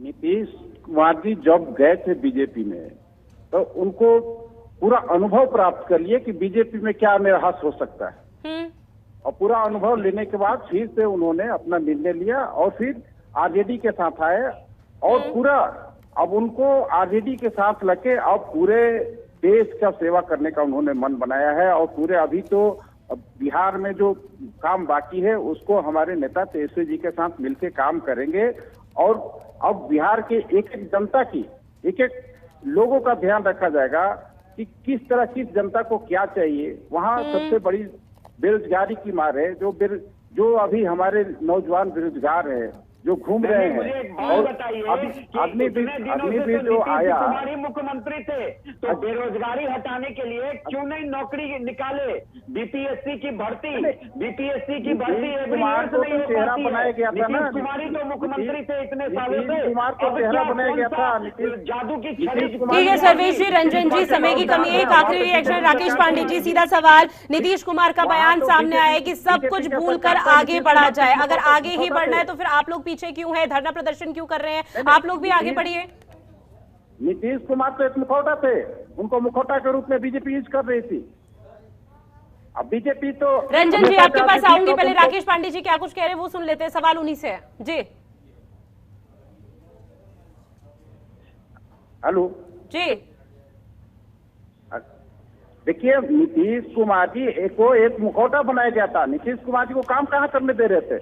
नीतीश कुमार जी जब गए थे बीजेपी में तो उनको पूरा अनुभव प्राप्त कर लिए कि बीजेपी में क्या मेरा हाथ हो सकता है, और पूरा अनुभव लेने के बाद फिर से उन्होंने अपना निर्णय लिया और फिर आरजेडी के साथ आए और पूरा अब उनको आरजेडी के साथ लगे अब पूरे देश का सेवा करने का उन्होंने मन बनाया है। और पूरे अभी तो बिहार में जो काम बाकी है उसको हमारे नेता तेजस्वी जी के साथ मिलकर काम करेंगे, और अब बिहार के एक एक जनता की, एक एक लोगों का ध्यान रखा जाएगा कि किस तरह किस जनता को क्या चाहिए। वहाँ सबसे बड़ी बेरोजगारी की मार है, जो अभी हमारे नौजवान बेरोजगार है जो घूम रहे हैं, और अभी भी जो आया
मुख्यमंत्री थे तो बेरोजगारी हटाने के लिए क्यों नहीं नौकरी निकाले? बीपीएससी की भर्ती
कुमार को तो चेहरा बनाया गया था ना,
कुमारी तो मुख्यमंत्री थे इतने सालों से,
कुमार को चेहरा बनाया गया था,
जादू की छड़ी।
ठीक है सर्वेश जी, रंजन जी, समय की कमी है, एक आखिरी रिएक्शन राकेश पांडे जी। सीधा सवाल, नीतीश कुमार का बयान सामने आया है कि सब कुछ भूलकर आगे बढ़ा जाए, अगर आगे ही बढ़ना है तो फिर आप लोग पीछे क्यों है, धरना प्रदर्शन क्यों कर रहे हैं? आप लोग भी आगे बढ़िए।
नीतीश कुमार तो एक मुखौटा थे, उनको मुखौटा के रूप में बीजेपी यूज कर रही थी। अब बीजेपी तो
रंजन जी आपके पास आऊंगी, पहले राकेश पांडे जी क्या कुछ कह रहे हैं वो सुन लेते हैं, सवाल उन्हीं से है जी।
हेलो
जी,
देखिए, नीतीश कुमार जी को एक मुखौटा बनाया गया था। नीतीश कुमार जी को काम कहाँ करने दे रहे थे?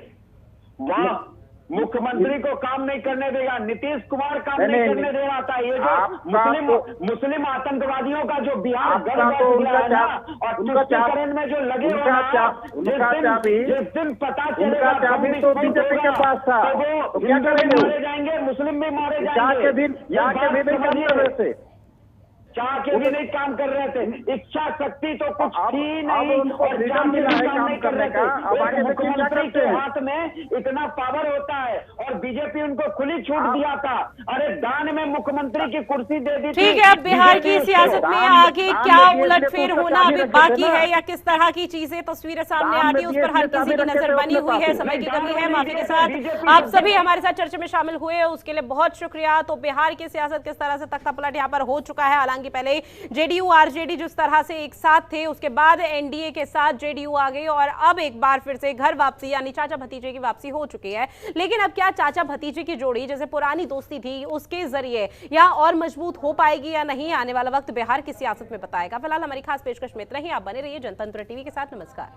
मुख्यमंत्री को काम नहीं करने देगा, नीतीश कुमार काम नहीं करने दे रहा था। ये जो मुस्लिम आतंकवादियों का जो बिहार और टीकाकरण में जो लगे जिस दिन पता चलेगा तो बीजेपी के पास था, तो क्या करेंगे? मारे जाएंगे, मुस्लिम भी मारे जाएंगे, चाह के भी नहीं काम कर रहे थे। इच्छा शक्ति तो कुछ थी नहीं और काम नहीं कर रहे थे। मुख्यमंत्री के हाथ में इतना पावर होता है और बीजेपी उनको खुली छूट दिया था। अरे दान में मुख्यमंत्री की कुर्सी दे दी।
ठीक है, अब बिहार की सियासत में आगे क्या उलटफेर होना अभी बाकी है या किस तरह की चीजें तस्वीरें सामने आती है उस पर हर किसी की नजर बनी हुई है। समय की कमी है, माफी के साथ आप सभी हमारे साथ चर्चा में शामिल हुए, उसके लिए बहुत शुक्रिया। तो बिहार की सियासत किस तरह से तख्ता पलट यहाँ पर हो चुका है। हालांकि पहले जेडीयू आरजेडी जिस तरह से एक साथ थे, उसके बाद एनडीए के साथ जेडीयू आ गई और अब एक बार फिर से घर वापसी यानी चाचा भतीजे की वापसी हो चुकी है। लेकिन अब क्या चाचा भतीजे की जोड़ी जैसे पुरानी दोस्ती थी उसके जरिए या और मजबूत हो पाएगी या नहीं, आने वाला वक्त बिहार की सियासत में बताएगा। फिलहाल हमारी खास पेशकश में इतना ही। आप बने रहिए जनतंत्र टीवी के साथ। नमस्कार।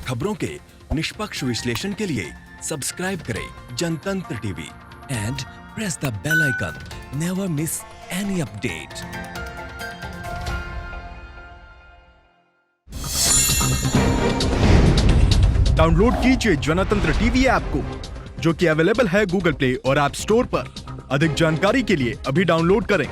खबरों के निष्पक्ष विश्लेषण के लिए सब्सक्राइब करें Janatantra TV and press the bell icon. Never miss any update. Download कीजिए जनतंत्र टीवी ऐप को, जो कि अवेलेबल है गूगल प्ले और ऐप स्टोर पर। अधिक जानकारी के लिए अभी डाउनलोड करें।